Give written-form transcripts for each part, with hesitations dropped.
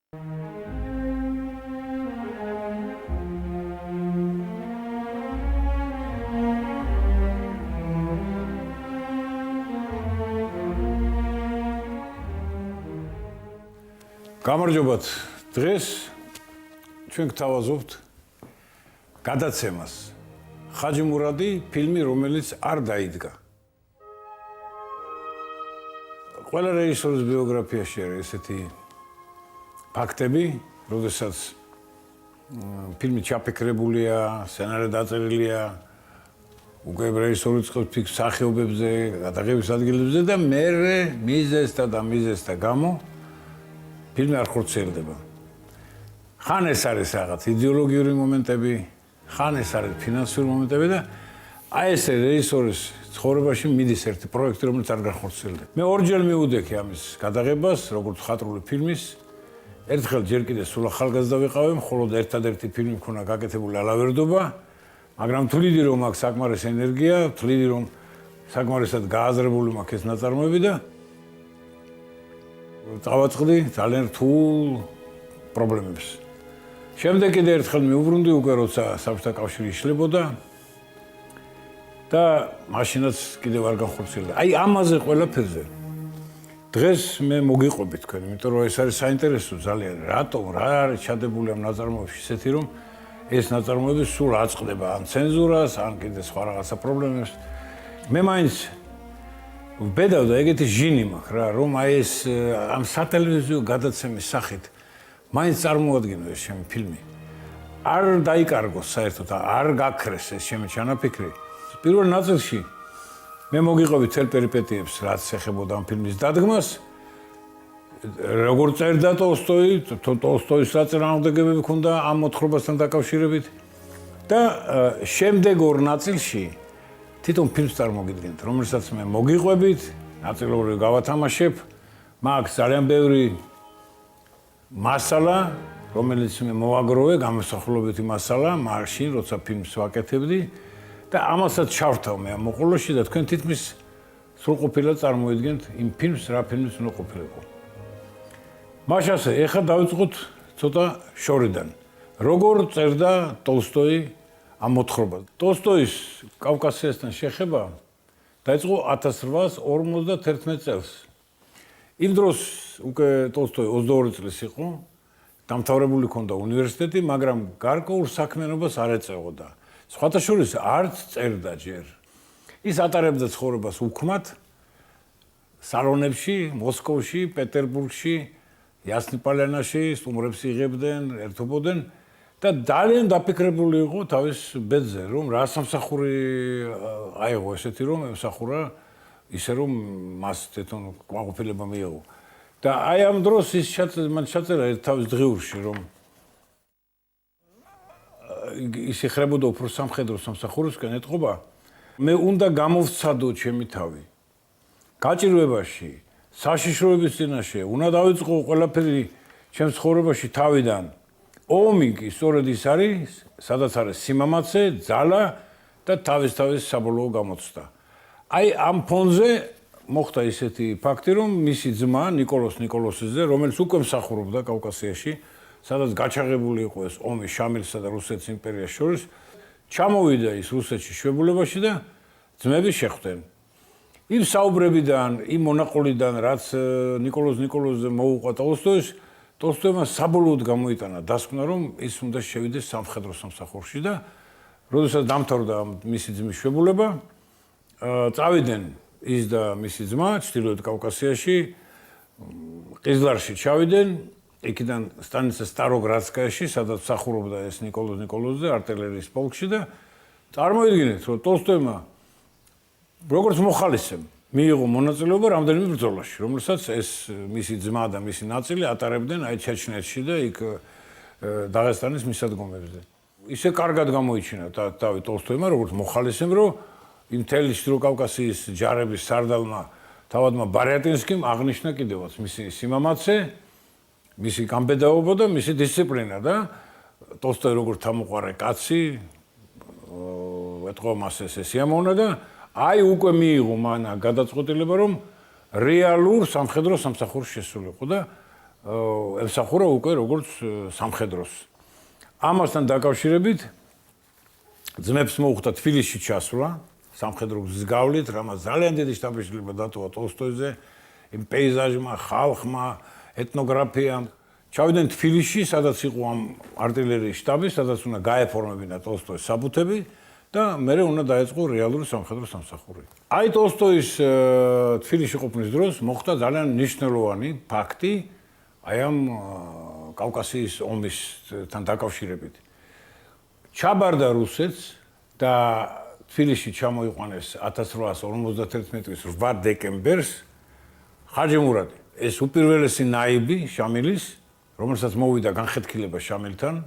გამარჯობათ. დღეს ჩვენ გთავაზობთ გადაცემას. ხაჯი მურადი ფილმი, რომელიც არ დაიდგა. ყველა რეჟისორის ბიოგრაფიაში არის ესეთი ფაქტები, როდესაც ფილმი ჩაფიქრებულია, სცენარი დაწერილია, უკვე რეჟისორი წყობს ფიქრს სახეობებზე, გადაღების ადგილებზე და მერე მიზეზთა და მიზეზთა გამო ფილმი არ ხორციელდება. ხან ეს არის რაღაც იდეოლოგიური მომენტები, ხან ეს არის ფინანსური მომენტები და აი ეს რეჟისორის ცხოვრებაში მიდის ერთი პროექტი, რომელიც არ გახორციელდება. მე ორჯერ მივუდექი ამის გადაღებას, როგორც მხატვრული ფილმის. ერთხელ ჯერ კიდე სულ ახალგაზრდა ვიყავი, მხოლოდ ერთადერთი ფილმი მქონა გაკეთებული ალავერდობა, მაგრამ თვლიდი რომ აქვს საკმარისი ენერგია, თვლიდი რომ საკმარისად გააზრებული მაქვს ეს ნაწარმოები და წავაწყდი ძალიან რთულ პრობლემებს. შემდეგ კიდე ერთხელ მიუბრუნდი უკვე როცა საბჭოთა კავშირი იშლებოდა და მაშინაც კიდევ არ გახორციელდა. აი ამაზე ყველაფერზე დღეს მე მოგიყვები თქვენ, იმიტომ რომ ეს არის საინტერესო ძალიან. რატომ რა არის ჩადებული ამ ნაწარმოებში ისეთი რომ ეს ნაწარმოები სულ აწყდება ან ცენზურას, ან კიდე სხვა რაღაცა პრობლემებს. მე მაინც ვბედავ და ეგეთი ჟინი მაქვს რა, რომ აი ეს ამ სატელევიზიო გადაცემის სახით მაინც წარმოადგინო ეს ჩემი ფილმი. არ დაიკარგოს საერთოდ, არ გაქრეს ეს ჩემი ჩანაფიქრი. პირველ ნაწილში მე მოგიყვები წელ პერიპეტიებს, რაც ეხებოდა ამ ფილმის დადგმას. როგორ წერდა ტოლსტოი, ტოლსტოის საწინააღმდეგოებები ჰქონდა ამ მოთხრობასთან დაკავშირებით და შემდეგ ორ ნაწილში თვითონ ფილმს წარმოგიდგენთ, რომელსაც მე მოგიყვებით, ნაწილობრივ გავათამაშებ, მაქვს ძალიან ბევრი მასალა, რომელიც მე მოვაგროვე, გამოსახულობითი მასალა, მაშინ როცა ფილმს ვაკეთებდი და ამასაც ჩავრთავ მე ამ მოყოლოში და თქვენ თითქმის სრულყოფილად წარმოიდგენთ იმ ფილმს, რა ფილმის უნდა ყოფილიყო. მაშასე, ეხლა დავიწყოთ ცოტა შორიდან. როგორ წერდა ტოლსტოი ამ მოთხრობას. ტოლსტოის კავკასიასთან შეხება დაიწყო 1851 წელს. იმ დროს უკვე ტოლსტოი 22 წლის იყო, დამთავრებული ჰქონდა უნივერსიტეტი, მაგრამ გარკვეულ საქმიანობას არ ეწეოდა. სხვათა შორის არც წერდა ჯერ. ის ატარებდა ცხოვრებას უქმად სალონებში, მოსკოვში, პეტერბურგში, იასნი-პალიანაში, სტუმრებს იღებდნენ, ერთობოდნენ. და ძალიან დაფიქრებული იყო თავის ბედზე, რომ რა სამსახური აიღო ესეთი რომ ემსახურა ისე რომ მას თვითონ კმაყოფილება მიიღო. და აი ამ დროს ის ჩაწერა ერთ თავის დღიურში რომ ის ეხრებოდა უფრო სამხედრო სამსახურისკენ ეტყობა მე უნდა გამოვცადო ჩემი თავი. გაჭირვებაში, საშიშროების წინაშე უნდა დავიწყო ყველაფერი ჩემს ცხოვრებაში თავიდან. ომი კი სწორედ ის არის, სადაც არის სიმამაცე, ძალა და თავის საბოლოო გამოცდა. აი ამ ფონზე მოხდა ისეთი ფაქტი, რომ მისი ძმა ნიკოლოს ნიკოლოსიძე, რომელიც უკვე მსახურობდა კავკასიაში, სადაც გაჩაღებული იყო ეს ომი შამილსა და რუსეთის იმპერიას შორის, ჩამოვიდა ის რუსეთში შვებულებაში და ძმები შეხვდნენ. იმ საუბრებიდან, იმ მონაყოლიდან, რაც ნიკოლოს ნიკოლოზზე მოუყვა ტოლსტოის, ტოლსტოიმ საბოლოოდ გამოიტანა დასკვნა, რომ ის უნდა შევიდეს სამხედრო სამსახურში და როდესაც დამთავრდა მისი ძმის შვებულება, წავიდნენ ის და მისი ძმა ჩრდილოეთ კავკასიაში, ყიზლარში ჩავიდნენ, იქიდან სტანიცა სტაროგრადსკაიაში, სადაც მსახურობდა ეს ნიკოლოს ნიკოლოზზე არტილერიის პოლკში და წარმოიდგინეთ, რომ ტოლსტოიმ როგორც მოხალისემ მიიღო მონაწილეობა რამდენიმე ბრძოლაში, რომელსაც ეს მისი ძმა და მისი ნაწილი ატარებდნენ აი ჩეჩნეთში და იქ დაღესტანის მისადგომებზე. ისე კარგად გამოიჩინა თავი ტოლსტოიმ, როგორც მოხალისემ, რომ იმ მთელი შტრო-კავკასიის ჯარების სარდალმა თავადმა ბარიატინსკიმ აღნიშნა კიდევაც მისი სიმამაცე, მისი გამბედაობა და მისი დისციპლინა და ტოლსტოი როგორც თამოყარე კაცი, ეთყო მას ეს სიამოვნა და აი უკვე მიიღო მან გადაწყვეტილება, რომ რეალურ სამხედრო სამსახურში შესულიყო და ემსახურა უკვე როგორც სამხედროს. ამასთან დაკავშირებით ძმებს მოუხდა თბილისში ჩასვლა, სამხედრო გზის გავლით, რამაც ძალიან დიდი შთაბეჭდილება დატოვა ტოლსტოიზე, იმ პეიზაჟმა, ხალხმა, ეთნოგრაფიამ. ჩავიდნენ თბილისში, სადაც იყო ამ артиლერიის შტაბი, სადაც უნდა გაეფორმებინა ტოლსტოის საბუთები და მერე უნდა დაეწყო რეალური სამხედრო სამსახური. აი ტოლსტოის თბილისში ყოფნის დროს მოხდა ძალიან მნიშვნელოვანი ფაქტი აი ამ კავკასიის ომისთან დაკავშირებით. ჩაბარდა რუსეთს და თბილისში ჩამოიყვანეს 1851 წლის 8 დეკემბერს ხაჯი მურადი. ეს უპირველესი ნაიბი შამილის, რომელსაც მოვიდა განხეთქილება შამილთან.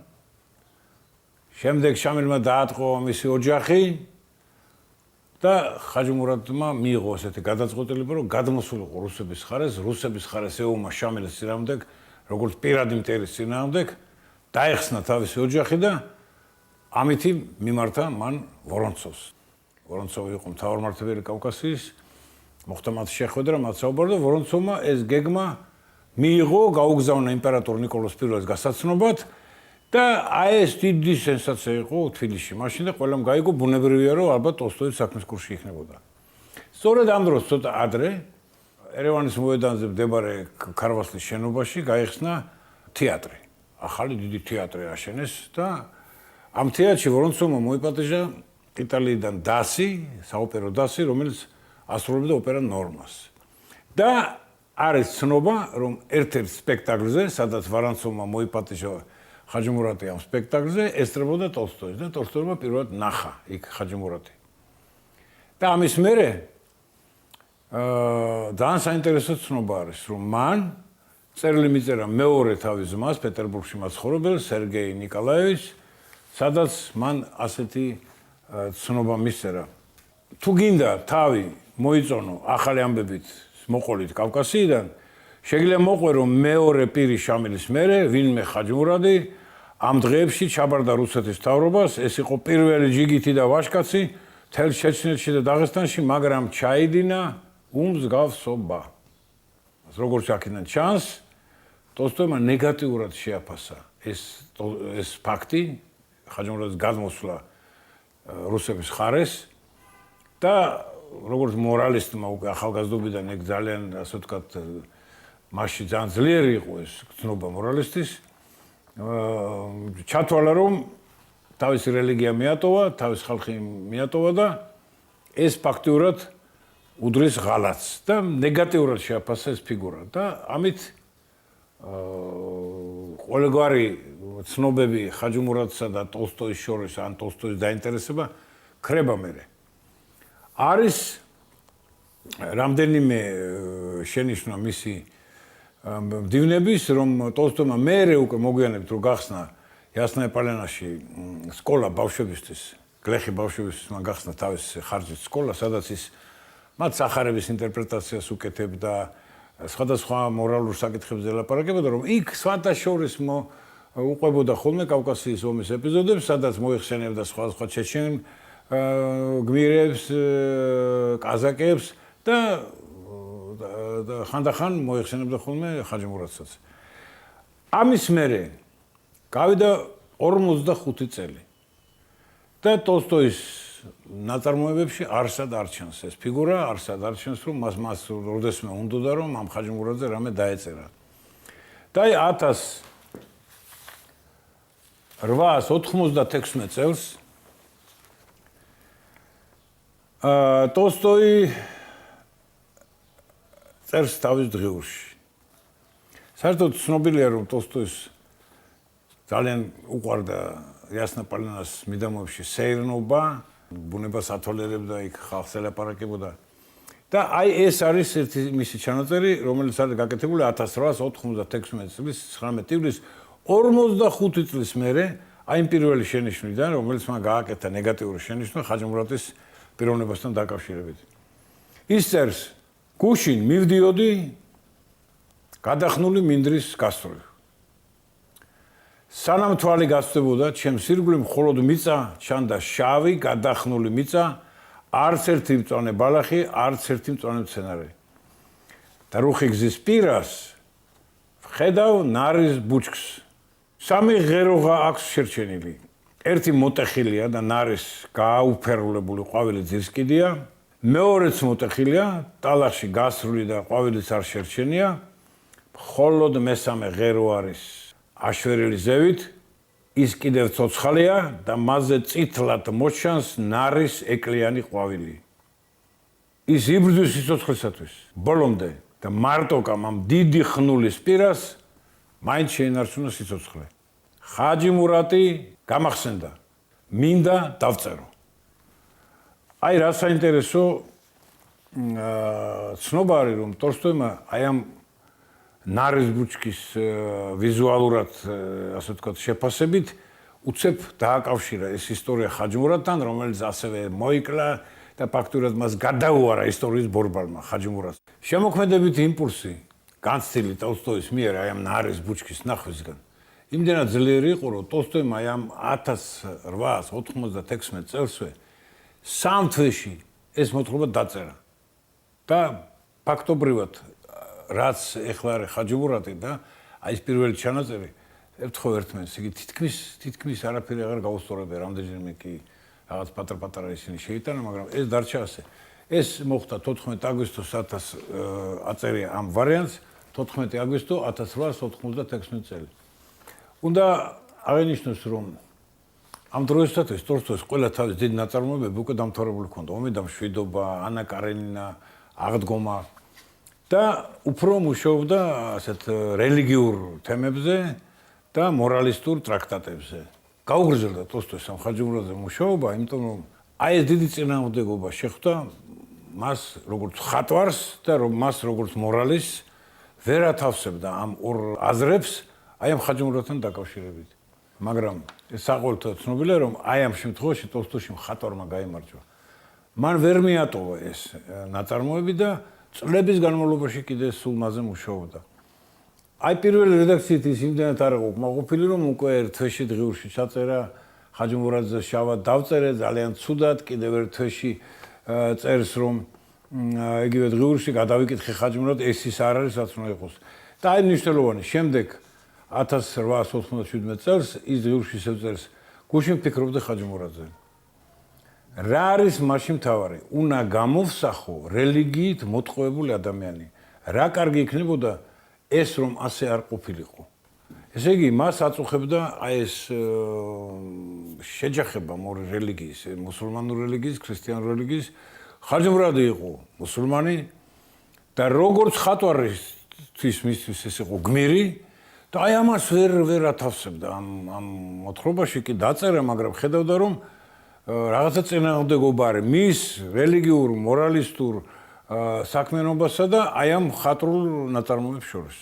შემდეგ შამილმა დაატყო მისი ოჯახი და ხაჯი მურადმა მიიღო ესეთი გადაწყვეტილება, რომ გადმოსულიყო რუსების ხარეს, რუსების ხარეს ეუმა შამილის წინააღმდეგ, როგორც პირადი მტერის წინააღმდეგ, დაეხსნა თავისი ოჯახი და ამითი მიმართა მან ვორონცოვს. ვორონცოვი იყო მთავარმართებელი კავკასიის, მოხდა მათ შეხვედრა, მათ საუბარდა, ვორონცოვმა ეს გეგმა მიიღო, გაუგზავნა იმპერატორ ნიკოლოზ I-ს გასაცნობად და აი ეს დიდი სენსაცია იყო თბილისში. მაშინ და ყველამ გაიგო, ბუნებრივია, რომ ალბათ ტოლსტოი საქმის კურსში იქნებოდა. სწორედ ამ დროს ცოტა ადრე ერევანის მოედანზე მდებარე ქარვასლის შენობაში გაიხსნა თეატრი. ახალი დიდი თეატრი აშენეს და ამ თეატრში ვორონცოვმა მოიპატეჟა იტალიიდან დასი, საოპერო დასი, რომელიც ასრულებდა ოპერა ნორმას. და არის ცნობა, რომ ერთ-ერთ სპექტაკლზე, სადაც ვორონცოვმა მოიპატეჟა ხაჯი მურატი ამ სპექტაკლზე, ესწრებოდა ტოლსტოის და ტოლსტოიმა პირველად ნახა იქ ხაჯი მურატი. და ამის მერე ძალიან საინტერესო ცნობა არის, რომ მან წერილი მიწერა მეორე თავის ძმას, პეტერბურგში მაცხოვრებელ სერგეი ნიკოლაევიჩს, სადაც მან ასეთი ცნობა მისწერა. თუ გინდა თავი მოიწონო ახალი ამბებით მოყოლით კავკასიიდან, შეგიძლია მოყვერო მეორე პირი შამილის მერე, ვინმე ხაჯი მურადი, ამ დღეებში ჩაბარდა რუსეთის მთავრობას, ეს იყო პირველი ჯიგითი და ვაჟკაცი მთელ ჩეჩნეთში და დაღესტანში, მაგრამ ჩაიდინა უმსგავსობა. როგორც აქედან ჩანს, ტოლსტოიმ ნეგატიურად შეაფასა ეს ფაქტი, ხაჯი მურადის გადმოსვლა რუსების ხარეს და როგორც მორალისტმა უკვე ახალგაზრდობიდან ეგ ძალიან, ასე ვთქვათ, მასში ძალიან ძლიერი იყო ეს ცნობა მორალისტის, ჩათვალა, რომ თავისი რელიგია მიატოვა, თავის ხალხი მიატოვა და ეს ფაქტიურად უდრის ღალატს და ნეგატიურად შეაფასა ეს ფიგურა და ამით ყველგვარი ცნობები ხაჯი მურადსა და ტოლსტოის შორის ან ტოლსტოის დაინტერესება ქრება მერე. არის რამდენიმე შენიშვნა მისი მდივნების, რომ ტოლსტოიმ მერე უკვე მოგვიანებით რომ გახსნა იასნაეპალენაში სკოლა ბავშვებისთვის, გლეხი ბავშვებისთვის მან გახსნა თავის ხარჯით სკოლა, სადაც ის მათ სახარების ინტერპრეტაციას უკეთებდა, სხვადასხვა მორალურ საკითხებზე ლაპარაკებოდა, რომ იქ სხვათა შორის უყვებოდა ხოლმე კავკასიის ომის ეპიზოდებს, სადაც მოიხსენებდა სხვადასხვა ჩეჩენ გმირებს, კაზაკებს და ხანდახან მოიხსენებდა ხოლმე ხაჯი მურადსაც. ამის მერე გავიდა 45 წელი. და ტოლსტოის ნაწარმოებებში არსად არ ჩანს ეს ფიგურა, არსად არ ჩანს, რომ მას როდესმე უნდოდა, რომ ამ ხაჯი მურადზე რამე დაეწერა. და აი 1896 წელს ტოლსტოი წერს თავის დღიურში. საერთოდ ცნობილია, რომ ტოლსტოის ძალიან უყვარდა იასნაეპალენას მიდამოებში სეირნობა, ბუნებას ათვალიერებდა, იქ ხალხს ელაპარაკებოდა. და აი ეს არის ერთი მისი ჩანაწერი, რომელიც არის გაკეთებული 1896 წლის 19 ივლის 45 წლის მერე, აი იმ პირველი შენიშვნიდან, რომელიც მან გააკეთა ნეგატიური შენიშვნა ხაჯი მურადის პიროვნებასთან დაკავშირებით. ის წერს, გუშინ მივდიოდი გადახნული მინდრის გასწვრივ. სანამ თვალი გასწვდებოდა, ჩემს ირგვლივ მხოლოდ მიწა ჩანდა შავი, გადახნული მიწა, არც ერთი მწვანე ბალახი, არც ერთი მწვანე მცენარე. და რუხი გზის პირას ხედავ ნარის ბუჩქს. სამი ღეროღა აქვს შერჩენილი. ერთი მოტეხილია და ნარის გააუფერულებული ყვავილი ძირსკიდია. მეორეც მოტეხილია, ტალახში გასრული და ყვავილიც არ შერჩენია. მხოლოდ მესამე ღერო არის აშვერილი ზევით. ის კიდევ ცოცხალია და მასზე წითლად მოჩანს ნარის ეკლიანი ყვავილი. ის იბრძვის სიცოცხლისათვის ბოლომდე და მარტოკამ ამ დიდი ხნულის პირას მაინც შეინარჩუნა სიცოცხლე. ხაჯი მურატი გამახსენდა, მინდა დავწერო. აი რა საინტერესო ცნობა არის, რომ ტოლსტოიმ აი ამ ნარის ბუჩქის ვიზუალურად, ასე ვთქვათ, შეფასებით უცებ დააკავშირა ეს ისტორია ხაჯი მურატთან, რომელიც ასევე მოიკლა და ფაქტურად მას გადაუარა ისტორიის ბორბალმა ხაჯი მურატს. შემოქმედებითი იმპულსი განცდილი ტოლსტოის მიერ აი ამ ნარის ბუჩქის ნახვისგან იმდენად ძლიერი იყო, რომ ტოლსტოიმ აი ამ 1896 წელსვე სამ თვეში ეს მოთხრობა დაწერა. და ფაქტობრივად რაც ეხლა არის ხაჯი მურატი და აი ეს პირველი ჩანაწერი ეთხოვ ერთმანეთს, იგი თითქმის არაფერი აღარ გაუსწორებია, რამდენჯერმე კი რაღაც პატარ-პატარა ისინი შეიტანა, მაგრამ ეს დარჩა ასე. ეს მოხდა 14 აგვისტოს აწერია ამ ვარიანტს 14 აგვისტო 1896 წელი. უნდა აღინიშნოს, რომ ამ დროისათვის ტოლსტოის ყველა თავის დიდი ნაწარმოებები უკვე დამთავრებული ჰქონდა. ომი და მშვიდობა, ანა კარენინა, აღდგომა და უფრო მუშაობდა ასეთ რელიგიურ თემებზე და მორალისტურ ტრაქტატებზე. გაუგრძელდა ტოლსტოის ამ ხაჯი მურატზე მუშაობა, იმიტომ რომ აი ეს დიდი წინააღმდეგობა შეხვდა მას როგორც ხატვარს და მას როგორც მორალისტს ვერ ათავსებდა ამ ორ აზრებს აი ამ ხაჯი მურატთან დაკავშირებით. მაგრამ ეს საყოველთაოდ ცნობილია, რომ აი ამ შემთხვევაში ტოლსტოიში მხატვარმა გაიმარჯვა. მან ვერ მიატოვა ეს ნაწარმოები და წლების განმავლობაში კიდე სულ მასზე მუშაობდა. აი პირველი რედაქციით ის იმდენად არ იყო კმაყოფილი, რომ უკვე ერთ თვეში დღიურში ჩაწერა ხაჯი მურატზე შავად დავწერე, ძალიან ცუდად, კიდევ ერთ თვეში წერს, რომ იგივე დღიურში გადავიკითხე ხაჯი მურატ, ეს ის არ არის, რაც უნდა იყოს. და აი მნიშვნელოვანი, შემდეგ 1897 წელს ის დღიურში შეწერს, გუშინ ვფიქრობდი ხაჯი მურატზე. რა არის მაშინ მთავარი? უნდა გამოვსახო რელიგიით მოტყუებული ადამიანი. რა კარგი იქნებოდა ეს რომ ასე არ ყოფილიყო. ესე იგი, მას აწუხებდა აი ეს შეჯახება მორი რელიგიის, მუსულმანური რელიგიის, ქრისტიანული რელიგიის. ხაჯი მურატი იყო მუსულმანი და როგორც ხატვარისთვის მისთვის ეს იყო გმირი და აი ამას ვერ ათავსებდა ამ მოთხრობაში კი დაწერა, მაგრამ ხედავდა რომ რაღაცა წინააღმდეგობა არის მის რელიგიურ, მორალისტურ საქმიანობასა და აი ამ ხატრულ ნაწარმოებს შორის.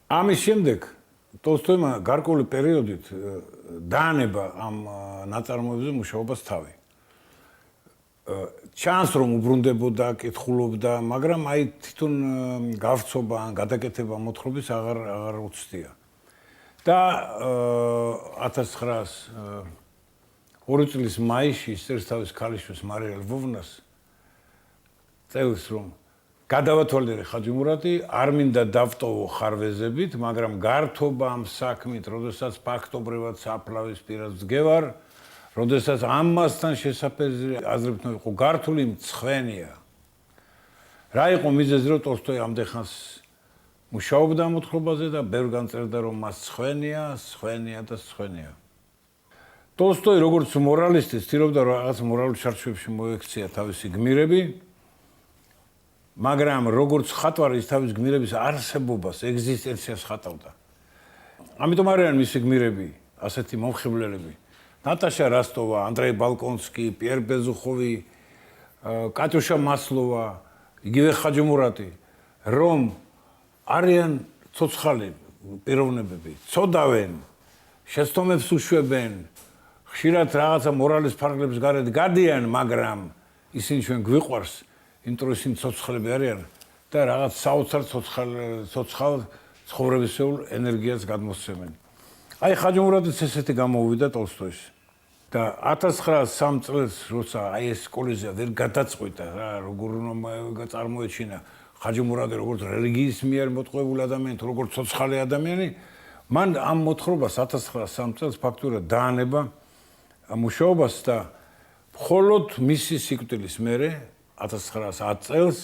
ამის შემდეგ ტოლსტოიმ გარკვეული პერიოდით დაანება ამ ნაწარმოებზე მუშაობას თავი. ჩანს რომ უბრუნდებოდა, კითხულობდა, მაგრამ აი თვითონ გავრცობა ან გადაკეთება მოთხრობის აღარ უცდია. და 1902 წლის მაისში წერს თავის ქალიშვილს მარია ლვოვნას წერს რომ გადავათვალიერე ხაჯი მურატი, არ მინდა დავტოვო ხარვეზებით, მაგრამ გართობა ამ საქმით, როდესაც ფაქტობრივად საფლავის პირას ვდგევარ, როდესაც ამასთან შესაძლებელია აზრით იყო გართული მცხვენია. რა იყო მიზეზი, რომ ტოლსტოი ამდენხანს მუშაობდა მოთხრობაზე და ბევრ განწერდა, რომ მას სხვენია. ტოლსტოი როგორც მორალისტი ცდილობდა რაღაც მორალურ ჩარჩოებში მოექცია თავისი გმირები, მაგრამ როგორც ხატვარი ის თავის გმირების არსებობას, ეგზისტენციას ხატავდა. ამიტომ არიან მისი გმირები ასეთი მომხიბვლელები. ნატაშა რასტოვა, ანდრეი ბალკონსკი, პიერ ბეზუხოვი, კატიუშა მასლოვა, იგივე ხაჯი მურატი, რომ არიან ცოცხალი პიროვნებები, ცოდავენ, შეცდომებს უშვებენ, ხშირად რაღაცა მორალის ფარგლებს გარეთ გადიან, მაგრამ ისინი ჩვენ გვიყვარს, იმიტომ რომ ისინი ცოცხლები არიან და რაღაც საოცარ ცოცხალ ცხოვრებისეულ ენერგიას გადმოსცემენ. აი ხაჯი მურატიც ესეთი გამოვიდა ტოლსტოის. და 1903 წელს, როცა აი ეს კოლიზია ვერ გადაწყვიტა რა, როგორ უნდა წარმოეჩინა ხაჯი მურადი როგორც რელიგიის მიერ მოტყუებული ადამიანი, თუ როგორც ცოცხალი ადამიანი, მან ამ მოთხრობას 1903 წელს ფაქტურად დაანება მუშაობას და მხოლოდ მისი სიკვდილის მერე 1910 წელს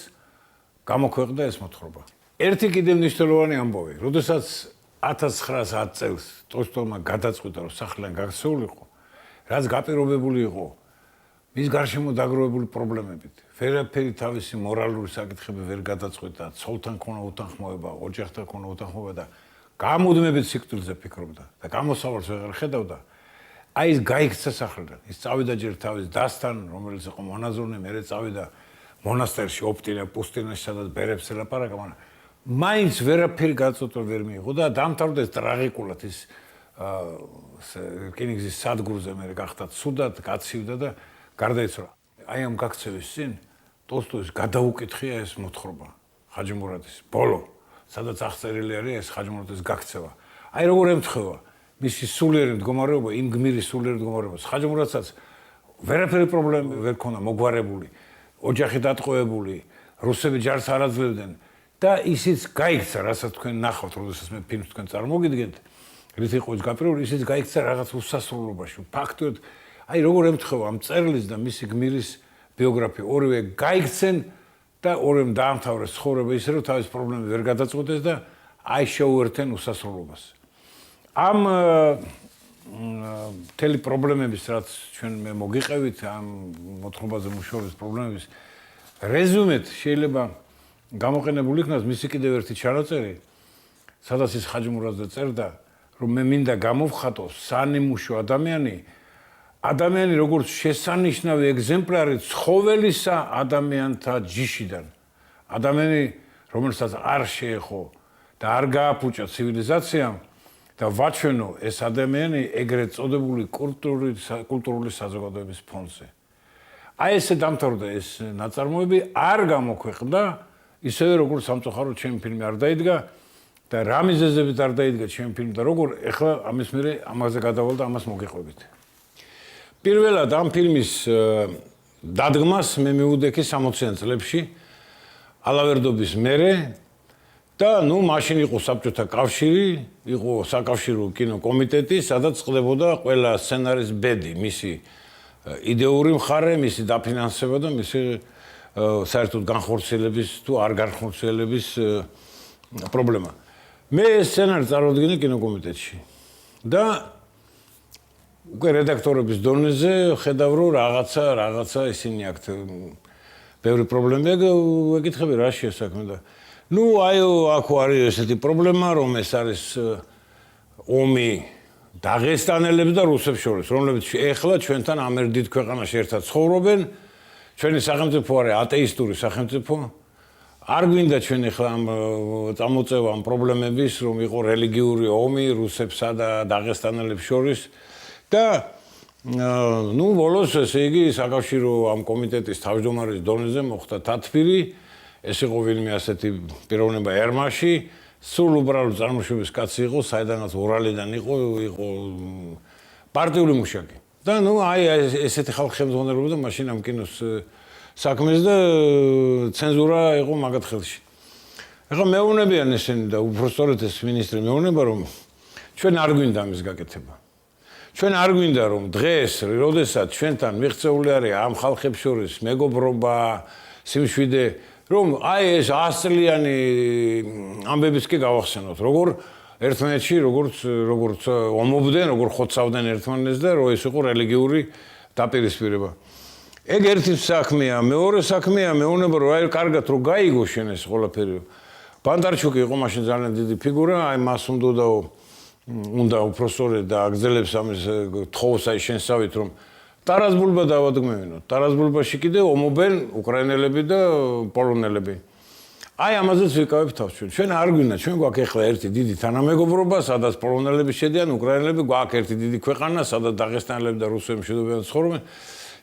გამოქვეყნდა ეს მოთხრობა. ერთი კიდევ მნიშვნელოვანი ამბავი, როდესაც 1910 წელს ტოლსტოიმ გადაწყვიტა, რომ სახლიდან გაქცეულიყო, რაც გაპირობებული იყო მის გარშემო დაგროვებული პრობლემებით. ვერაფერი თავისი მორალური საკითხები ვერ გადაწყვიტა, ცოლთან ქონა უთანხმოება, ოჯახთან ქონა უთანხმოება და გამუდმებით სიკვდილზე ფიქრობდა და გამოსავალს ვეღარ ხედავდა. აი ის გაიქცა სახლიდან. ის წავიდა ჯერ თავის დასთან, რომელიც იყო მონაზონე, მერე წავიდა მონასტერში, ოპტინა, პუსტინაში, სადაც ბერებს ელაპარაკა, მაგრამ მაინც ვერაფერი გაწყვეტილ ვერ მიიღო და დამთავრდა ეს ტრაგიკულად ის რკინიგზის სადგურზე მერე გახდა ცუდად, გაცივდა და გარდაიცვალა. აი ამ გაქცევის წინ ტოლსტოის გადაუკითხია ეს მოთხრობა ხაჯი მურადის ბოლო, სადაც აღწერილი არის ეს ხაჯი მურადის გაქცევა. აი როგორ ემთხვევა მისი სულიერი მდგომარეობა, იმ გმირის სულიერი მდგომარეობა. ხაჯი მურადსაც ვერაფერი პრობლემა ვერ ქონდა მოგვარებული, ოჯახი დატყვევებული, რუსები ჯარს არ აძლევდნენ და ისიც გაიქცა, რასაც თქვენ ნახავთ, როდესაც მე ფილმს თქვენ წარმოგიდგენთ, რით იყო ის გაპირობებული, ისიც გაიქცა რაღაც უსასრულობაში. ფაქტობრივად აი როგორ ემთხვევა ამ წერილს და მისი გმირის ბიოგრაფია, ორივე გაიქცენ და ორივემ დაამთავრეს ცხოვრება ისე, რომ თავის პრობლემები ვერ გადაწყვეტეს და აი შეუერთენ უსასრულობას. ამ მთელი პრობლემების, რაც ჩვენ მე მოგიყევით, ამ მოთხრობაზე მუშაობის პრობლემების რეზუმეთ შეიძლება გამოყენებული იქნას მისი კიდევ ერთი ჩანაწერი, სადაც ის ხაჯი მურადზე წერდა, რომ მე მინდა გამოვხატო სანიმუშო ადამიანი როგორც შესანიშნავი ეგზემპლარი ცხოველისა ადამიანთა ჯიშიდან. ადამიანი, რომელსაც არ შეეხო და არ გააფუჭა ცივილიზაციამ და ვაჩვენო ეს ადამიანი ეგრეთ წოდებული კულტურული საზოგადოების ფონზე. აი ესე დამთავრდა ეს ნაწარმოები, არ გამოქვეყნდა, ისევე როგორც სამწუხაროდ ჩემი ფილმი არ დაიდგა და რა მიზეზებით არ დაიდგა ჩემი ფილმი და როგორ ეხლა ამის მერე ამაზე გადავალ და ამას მოგიყვებით. პირველად ამ ფილმის დადგმას მე მივუდექი 60-იან წლებში ალავერდობის მერე და მაშინ იყო საბჭოთა კავშირი, იყო საკავშირო კინოკომიტეტი, სადაც წყდებოდა ყველა სცენარის ბედი, მისი იდეური მხარე, მისი დაფინანსება და მისი საერთოდ განხორციელების თუ არ განხორციელების პრობლემა. მე ეს სცენარი წარვადგინე კინოკომიტეტში და უკვე რედაქტორების დონეზე ხედავ, რომ რაღაცა ისინი აქვთ ბევრი პრობლემა და ვეკითხები რა შეასაქმე და აი აქ არის ესეთი პრობლემა, რომ ეს არის ომი დაღესტანელებს და რუსებს შორის, რომლებიც ეხლა ჩვენთან ამ ერთ დიდ ქვეყანაში ერთად ცხოვრობენ. ჩვენი სახელმწიფო არის ატეისტური სახელმწიფო. არ გვინდა ჩვენ ეხლა ამ წამოწევა ამ პრობლემების, რომ იყო რელიგიური ომი რუსებსა და დაღესტანელებს შორის და ბოლოს ესე იგი საკავშირო ამ კომიტეტის თავმჯდომარის დონეზე მოხდა თათბირი. ეს იყო ვინმე ასეთი პიროვნება ერმაში, სულ უბრალოდ წარმოშობის კაცი იყო, საიდანაც ორალიდან იყო პარტიული მუშაკი. და აი ესეთი ხალხი ხელმძღვანელობდა მაშინ ამ კინოს საქმეს და ცენზურა იყო მაგათ ხელში. ეხლა მეუბნებიან ესენი და უბრალოდ ეს მინისტრი მეუბნება, რომ ჩვენ არ გვინდა ამის გაკეთება. ჩვენ არ გვინდა რომ დღეს, როდესაც ჩვენთან მიღწეული არის ამ ხალხებს შორის მეგობრობა, სიმშვიდე, რომ აი ეს 100 წლიანი ამბებიც კი გავახსენოთ, როგორ ერთმანეთში, როგორც ომობდნენ, როგორ ხოცავდნენ ერთმანეთს და რომ ეს იყო რელიგიური დაპირისპირება. ეგ ერთი საქმეა, მეორე საქმეა, მეუბნება რომ აი კარგად რომ გაიგო შენ ეს ყველაფერი. ბანდარჩუკი იყო მაშინ ძალიან დიდი ფიგურა, აი მას უნდა უპროსტორე და აგზელებს ამის თხოვს აი შენსავით რომ ტარას ბულბა დავადგმევინოთ. ტარას ბულბაში კიდე ომობენ უკრაინელები და პოლონელები. აი ამაზეც ვიკავებ თავს ჩვენ. ჩვენ არ გვინდა, ჩვენ გვაქვს ეხლა ერთი დიდი თანამეგობრობა, სადაც პოლონელები შედიან, უკრაინელები, გვაქვს ერთი დიდი ქვეყანა, სადაც დაღესტანელები და რუსები შედიან ცხოვრობენ.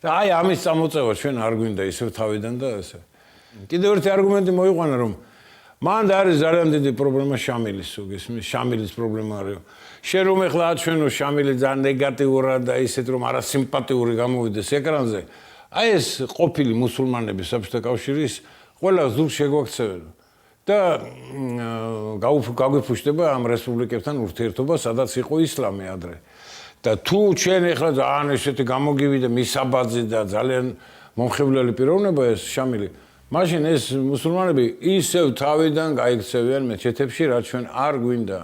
და აი ამის წამოწევა ჩვენ არ გვინდა ისევ თავიდან და ესე. კიდევ ერთი არგუმენტი მოიყვანა რომ მან არის ძალიან დიდი პრობლემა შამილის, შამილის პრობლემა არის. შენ რომ ეხლა აჩვენო შამილი ძალიან ნეგატიურად და ისეთ რომ არასიმპათიური გამოვიდეს ეკრანზე, აი ეს ყოფილი მუსულმანები საბჭოთა კავშირის ყველა ზურგ შეგვაქცევენ. და გაგვიფუშტება ამ რესპუბლიკებთან ურთიერთობა, სადაც იყო ისლამი ადრე. და თუ ჩვენ ეხლა ძალიან ესეთი გამოგივიდა მისაბაძი და ძალიან მომხიბვლელი პიროვნება ეს შამილი, მაშინ ეს მუსულმანები ისევ თავიდან გაიქცევიან მეჩეთებში, რაც ჩვენ არ გვინდა.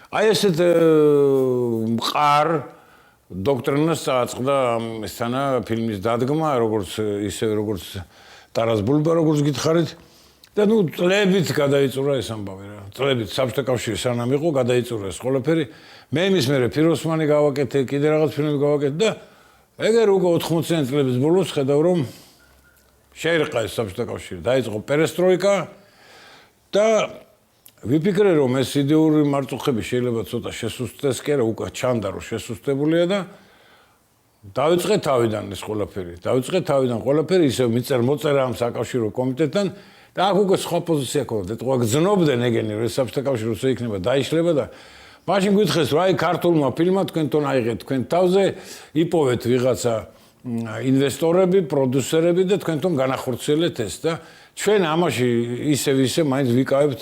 აი ესეთ მყარ დოქტრინას წააწყდა ესთანა ფილმის დადგმა, როგორც ისევ როგორც ტარას ბულბა, როგორც გითხარით. და ნუ წლებით გადაიწურა ეს ამბავი რა. წლებით საბჭოთა კავშირი სანამ იყო, გადაიწურა ეს ყველაფერი. მე იმის მერე ფიროსმანი გავაკეთე, კიდე რაღაც ფილმები გავაკეთე და ეგერ უკვე 80-იან წლების ბოლოს ხედავ რომ შეერყა ეს საბჭოთა კავშირი. დაიწყო პერესტროიკა და ვიფიქრე რომ ეს იდეური მარწუხები შეიძლება ცოტა შესუსტდეს კი არა, უკვე ჩანდა რომ შესუსტებულია და დავიწყე თავიდან ეს ყველაფერი. დავიწყე თავიდან ყველაფერი ისევ მიწერ მოწერა ამ საკავშირო კომიტეტთან და აქ უკვე სხვა პოზიცია ქონდა. თქვა გძნობდნენ ეგენი რომ საბჭოთა კავშირი როცა იქნება დაიშლება და მაშინ გითხეს რომ აი ქართულმა ფილმმა თქვენთან აიღეთ თქვენ თავზე, იპოვეთ ვიღაცა ინვესტორები, პროდიუსერები და თქვენთან განახორციელეთ ეს და ჩვენ ამაში ისე მაინც ვიკავებთ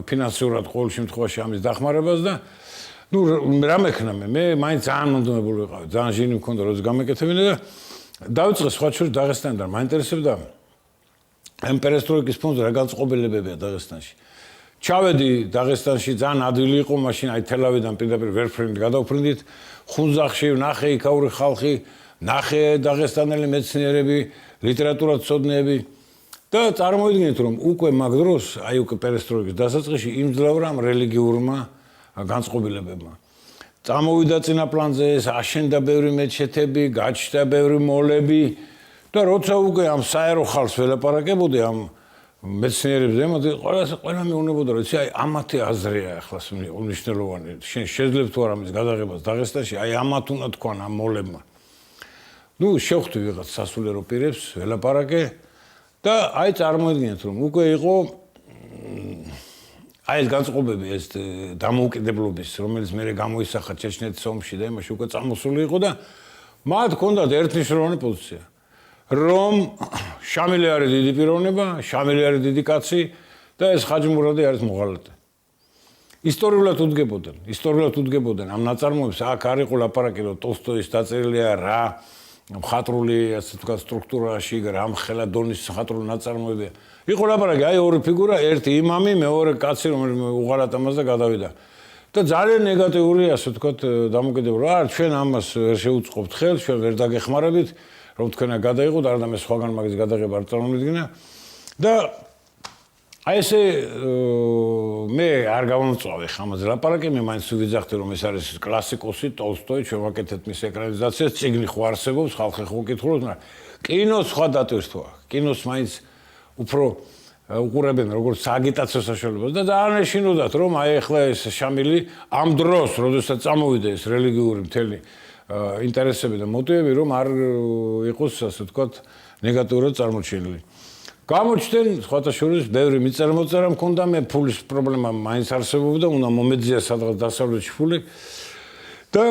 ფინანსურად ყოველ შემთხვევაში ამის დახმარებას და ნუ რა მექნა მე მაინც ძალიან მომდომებული ვიყავი, ძალიან ჟინი მქონდა როდის გამეკეთებინა და დავიწყე სხვა შორის დაღესტანიდან მაინტერესებდა ამ პერესტროიკის ფონზე რა განწყობილებებია დაღესტანში. ჩავედი დაღესტანში ძალიან ადვილი იყო, მაშინ აი თელავიდან პირდაპირ ვერფრენდ გადავფრინდით, ხუნძახში ნახე იქაური ხალხი, ნახე დაღესტანელი მეცნიერები, ლიტერატურათმცოდნეები და წარმოიდგინეთ რომ უკვე მაგ დროს, აი უკვე პერესტროიკის დასაწყისში იმძლევრა ამ რელიგიურმა განწყობილებებმა. წამოვიდა წინა პლანზე ეს აშენდა ბევრი მეჩეთები, გაჩნდა ბევრი მოლები და როცა უკვე ამ საერო ხალხს ველაპარაკებოდი ამ მეცნიერებზე, ყველა მეუბნებოდა რომ აი ამათი აზრია ახლა მნიშვნელოვანი. შენ შეძლებ თუ არა მის გადაღებას დაღესტანში, აი ამათ უნდა თქვან ამ მოლებმა. ნუ შევხვდი ვიღაც სასულიერო პირებს, ველაპარაკე და აი წარმოიდგინეთ რომ უკვე იყო აი ეს განწყობები ეს დამოუკიდებლობის, რომელიც მე გამოისახა ჩეჩნეთის ომში და იმაში უკვე წამოსული იყო და მათ ჰქონდათ ერთნიშნულოვანი პოზიცია. რომ შამილი არის დიდი პიროვნება, შამილი არის დიდი კაცი და ეს ხაჯი მურადი არის მოღალატე. ისტორიულად უდგებოდნენ ამ ნაწარმოებს, აქ არ იყო ლაპარაკი რომ ტოლსტოის დაწერილია რა მხატვრული ასე ვთქვათ სტრუქტურაში, რა მხელა დონის მხატვრული ნაწარმოებია. იყო ლაპარაკი, აი ორი ფიგურა, ერთი იმამი, მეორე კაცი, რომელიც უღალატ ამას და გადავიდა. და ძალიან ნეგატიური ასე ვთქვათ დამოკიდებულება. არა, ჩვენ ამას ვერ შეუწყობთ ხელს, ჩვენ ვერ დაგეხმარებით. რომ თქვენა გადაიღოთ, არა და მე სხვაგან მაგის გადაღება არ წარმოვიდგინა და აი ესე მე არ გამომწვავე ხამაზე ლაპარაკი, მე მაინც ვიძახდი რომ ეს არის კლასიკოსი ტოლსტოი, ჩვენ ვაკეთებთ მის ეკრანიზაციას, წიგნი ხო არსებობს, ხალხი ხო კითხულობს, მაგრამ კინოს სხვა დატვირთვა, კინოს მაინც უფრო უყურებენ როგორც სააგიტაციო საშუალებას და ძალიან ეშინოდათ რომ აი ახლა ეს შამილი ამ დროს, როდესაც წამოვიდა ეს რელიგიური მთელი ინტერესები და მოტივები რომ არ იყოს ასე ვთქვათ ნეგატიურად წარმოჩენილი. გამოჩნდნენ სხვათა შორის ბევრი მიწერ-მოწერა მქონდა, მე ფულის პრობლემა მაინც არსებობდა, უნდა მომეძია სადღაც დასავლეთში ფული და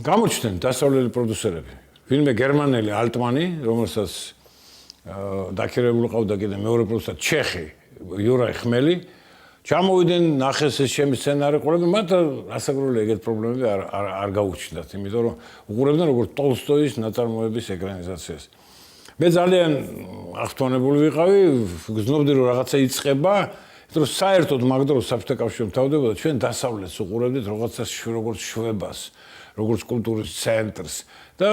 გამოჩნდნენ დასავლელი პროდიუსერები. ვინმე გერმანელი ალტმანი, რომელსაც დაქირავებული ყავდა კიდე მეორე პროდიუსერი ჩეხი იურაი ხმელი ჩამოვიდნენ ნახეს ეს ჩემი სცენარი ყოლები, მათ ასაკრული ეგეთ პრობლემები არ გაუჩნდათ, იმიტომ რომ უყურებდნენ როგორც ტოლსტოის ნაწარმოების ეკრანიზაციას. მე ძალიან აღთვალებული ვიყავი, გრძნობდი რომ რაღაცა იწყება, იმიტომ რომ საერთოდ მაგ დროს საბჭოთა კავშირი მთავრდებოდა, ჩვენ დასავლეთს უყურებდით რაღაცას როგორც შვებას, როგორც კულტურის ცენტრს და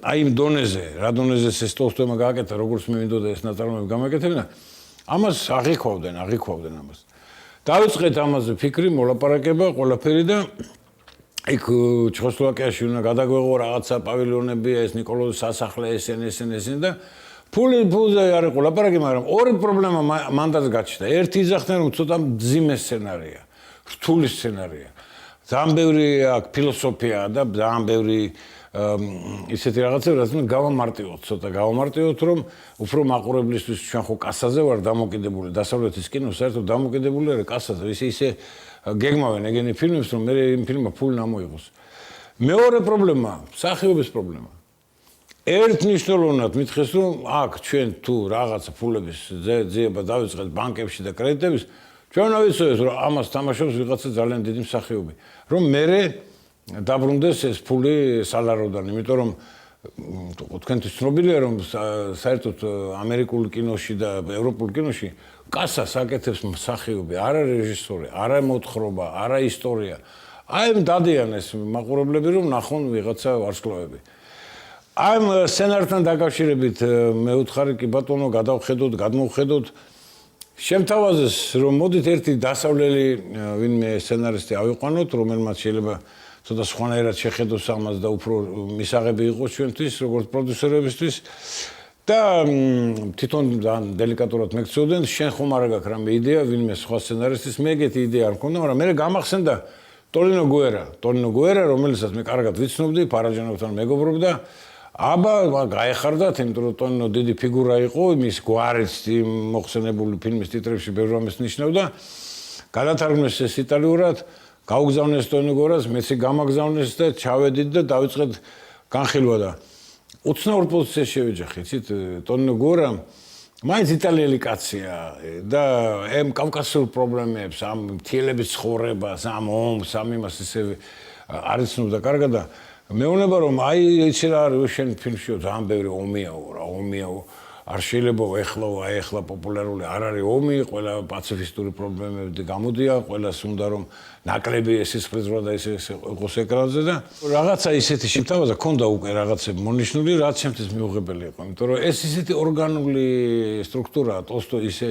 აი იმ დონეზე, რა დონეზე ეს ტოლსტოიმა გააკეთა, როგორც მე მინდოდა ეს ნაწარმოები გამაკეთებინა, ამას აღიქვავდნენ ამას. დავიწყეთ ამაზე ფიქრი, მოლაპარაკება, ყველაფერი და იქ ჩეხოსლოვაკიაში უნდა გადაგვეღო რაღაცა პავილიონები, ეს ნიკოლოზის სასახლე, ესენ და ფულზე არ იყო ლაპარაკი, მაგრამ ორი პრობლემა მანდაც გაჩნდა. ერთი იძახდნენ რომ ცოტა მძიმე სცენარია, რთული სცენარია. ძალიან ბევრი აქ ფილოსოფია და ძალიან ბევრი ისეთი რაღაცები, რაც უნდა გავამარტივოთ, ცოტა გავამარტივოთ, რომ უფრო მაყურებლისთვის ჩვენ ხო კასაზე ვარ დამოკიდებული, დასავლეთის კინო საერთოდ დამოკიდებული არა კასაზე, ისე გეგმავენ ეგენი ფილმებს, რომ მე იმ ფილმმა ფული ამოიღოს. მეორე პრობლემა, მსახიობის პრობლემა. ერთნიშნულოვნად მითხეს რომ აქ ჩვენ თუ რაღაცა ფულების ძიება დავიწყეთ ბანკებში და კრედიტების ჩვენ ავიცოდეთ რომ ამას თამაშობს ვიღაცა ძალიან დიდი მსახიობი რომ მერე დაბრუნდეს ეს ფული სალაროდან იმიტომ რომ თქვენთვის ცნობილია რომ საერთოდ ამერიკულ კინოში და ევროპულ კინოში კასას აკეთებს მსახიობი არა რეჟისორი არა მოთხრობა არა ისტორია აი დადიან ეს მაყურებლები რომ ნახონ ვიღაცა ვარსკვლავები ამ სცენართან დაკავშირებით მე ვუთხარი კი ბატონო გადავხედოთ გადმოვხედოთ შემთავაზეს რომ მოდით ერთი დასავლელი ვინმე სცენარისტი ავიყვანოთ რომელმაც შეიძლება ცოტა სხვანაირად შეხედოს ამას და უფრო მისაღები იყოს ჩვენთვის როგორც პროდიუსერებისთვის და თვითონ დელიკატურად მეკცოდენ შენ ხომ არ გაქვს რამე იდეა ვინმე სხვა სცენარისტის მე ეგეთი იდეა არ მქონდა მაგრამ მე გამახსენდა ტონინო გუერა რომელსაც მე კარგად ვიცნობდი ფარაჯანოვთან მეგობრობდა აბა გაეხარდათ იმიტომ რომ ტონინო დიდი ფიგურა იყო იმის გვარიც მოხსენებული ფილმის ტიტრებში ბევრ რამეს ნიშნავდა გადათარგმნეს ეს იტალიურად გაუგზავნეს ტონინო გუერას მეც გამაგზავნეს და ჩავედით და დავიწყეთ განხილვა და უცნაურ პოზიციაში შევეჯახე იცით ტონინო გუერა მაინც იტალიელი კაცია და ამ კავკასიურ პრობლემებს ამ მთიელების ცხოვრებას ამ ომს ამ იმას ისე არ იცნობდა კარგად და მეუბნება რომ აი იცი რა არის შენ ფილმშიო ძალიან ბევრი ომიაო არ შეიძლება ეხლა პოპულარული არ არის ომი ყველა პაციფისტური პრობლემები გამოდია ყველას უნდა რომ ნაკლები სისხლისღვრა და ესე იყოს ეკრანზე და რაღაცა ისეთი შემთავაზა ქონდა უკვე რაღაცები მონიშნული რაც შემთხვევით მიუღებელი იყო იმიტომ რომ ეს ისეთი ორგანული სტრუქტურაა ტოლსტოი ისე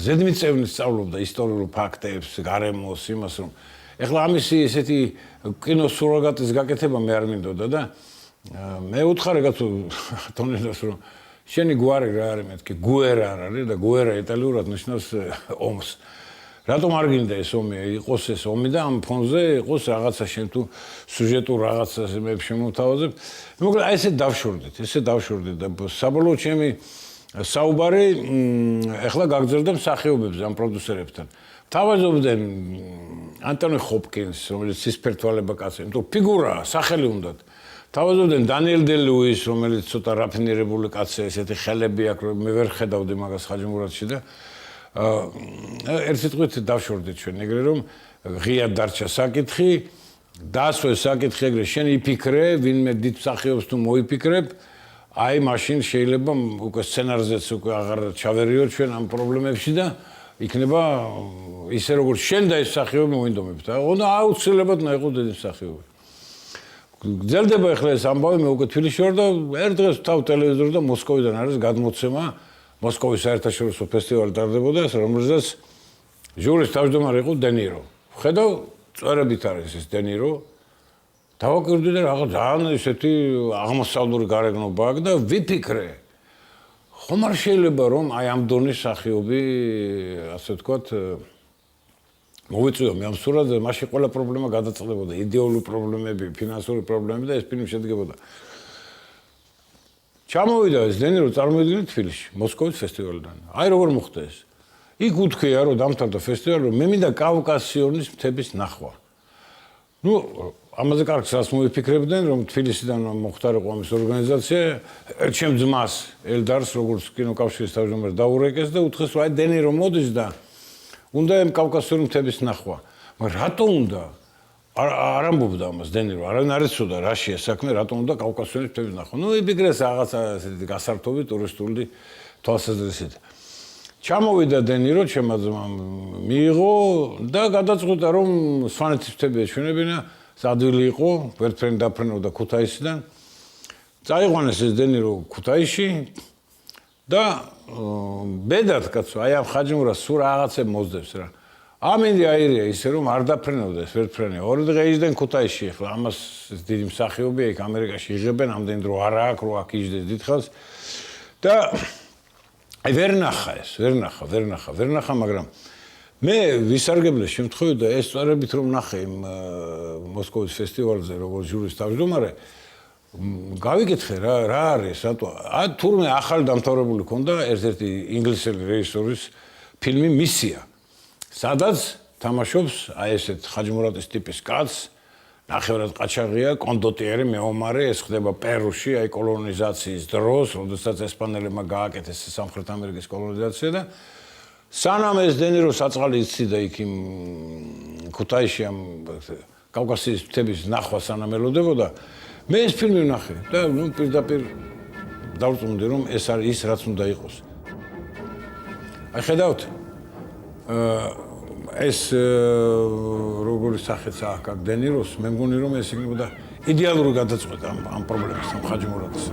ზედმიწევნით სწავლობდა ისტორიულ ფაქტებს გარემოს იმას რომ ეხლა ამისი ესეთი კინოს სურაგატის გაკეთება მე არ მინდოდა და მე უთხარი კაცო ტონინოს რომ შენი გვარი რა არის მეთქი გუერა არ არის და გუერა იტალიურად ნიშნავს ომს რატომ არ გინდა ეს ომი იყოს ეს ომი და ამ ფონზე იყოს რაღაცა შენ თუ სიუჟეტურ რაღაცას მე შემოთავაზებ მოკლედ აი ესე დავშორდით და საბოლოოდ ჩემი საუბარი ეხლა გაგრძელდა მსახიობებზე ამ პროდიუსერებთან თავაზობდნენ ანტონი ჰოპკინს რომელიც სისფერთვალება კაცი იმიტომ ფიგურაა სახელი უნდათ თავაზობდნენ დანიელ დე-ლუის რომელიც ცოტა რაფინირებული კაცია ესეთი ხელები აქვს რომ მე ვერ ხედავდი მაგას ხაჯიმურადში და ერთ სიტყვით დავშორდით ჩვენ ეგრე რომ ღიად დარჩა საკითხი დასვეს საკითხი ეგრე შენ იფიქრე ვინმე დიდ მსახიობს თუ მოიფიქრებ აი მაშინ შეიძლება უკვე სცენარზეც უკვე აღარ ჩავერიო ჩვენ ამ პრობლემებში და იქნება ისე როგორც შენ და ეს მსახიობი მოინდომებთ და აუცილებლად უნდა იყოს დიდი მსახიობი გძელდება ახლა ეს ამბავი მე უკვე თბილისში ვარ და ერთ დღეს თავ ტელევიზორში და მოსკოვიდან არის გადმოცემა მოსკოვის საერთაშორისო ფესტივალი ტარდებოდა რომელზეც ჟურის თავმჯდომარე იყო დე-ნირო ხედავ წვერებით არის ეს დე-ნირო დავაკვირდი და რაღაც ძალიან ისეთი აღმოსავლური გარეგნობა აქვს და ვიფიქრე ხომ არ შეიძლება რომ აი ამ დონის მსახიობი ასე ვთქვათ მოვიწვიო მე ამ სურათზე მაშინ ყველა პრობლემა გადაწყდებოდა იდეოლოგიური პრობლემები ფინანსური პრობლემები და ეს ფილმი შედგებოდა ჩამოვიდა ეს დე-ნირო წარმოიდგინეთ თბილისში მოსკოვის ფესტივალიდან აი როგორ მოხდა ეს იქ უთქვია რომ დამთავრდა ფესტივალი რომ მე მინდა კავკასიონის მთების ნახვა ნუ ამაზე კარგს რას მოიფიქრებდნენ რომ თბილისიდან მოხდარიყო ამის ორგანიზაცია ჩემ ძმას ელდარს როგორც კინოკავშირის თავმჯდომარეს დაურეკეს და უთხრეს რომ აი დე-ნირო მოდის და უნდა ამ კავკასიური მთების ნახვა მაგრამ რატო უნდა არ ამბობდა ამას დე-ნირო არავინ არ იცოდა რაშია საქმე რატომ უნდა კავკასიური მთების ნახვა ნუ იფიქრეს რაღაცა ესეთი გასართობი ტურისტული თვალსაზრისით ჩამოვიდა დე-ნირო ჩემმა ძმამ მიიღო და გადაწყვიტა რომ სვანეთის მთები ეჩვენებინა ადვილი იყო ვერტფრენ დაფრენოდა ქუთაისიდან წაიყვანეს ეს დე-ნირო ქუთაისში და ბედად კაცო აი ამ ხაჯიმურას სულ რაღაცებს მოძდებს რა ამინდი აირია ისე რომ არ დაფრენოდა ეს ვერტფრენი ორი დღე იჯდნენ ქუთაისში ახლა ამას დიდი მსახიობია იქ ამერიკაში იღებენ ამდენ დრო არა აქვს რო აქ იჯდეს დიდხანს და აი ვერ ნახა მაგრამ მე ვისარგებლეს შემთხვევით და ეს წარებით რომ ნახე იმ მოსკოვის ფესტივალზე როგორც ჟურის თავმჯდომარე გავიკითხე რა არის რატო თურმე ახალი დამთავრებული ქონდა ერთ-ერთი ინგლისელი რეჟისორის ფილმი მისია სადაც თამაშობს აი ესეთ ხაჯიმურატის ტიპის კაცს ნახევრად ყაჩაღია, კონდოტიერი მეომარი, ეს ხდება პერუში, აი კოლონიზაციის დროს, როდესაც ესპანელებმა გააკეთეს სამხრეთ ამერიკის კოლონიზაცია და სანამ ეს დენირო საწყალი იციდა იქ იმ ქუთაისში ამ კავკასიის მთების ნახვა სანამ ელოდებოდა, მე ეს ფილმი ვნახე და ნუ პირდაპირ დავწუნდი რომ ეს არის ის რაც უნდა იყოს. აი ხედავთ ეს როგორი სახეც აქვს დენიროს, მე მგონი რომ ეს იქნებოდა იდეალური გადაწყვეტა ამ პრობლემას, ამ ხაჯი მურადის.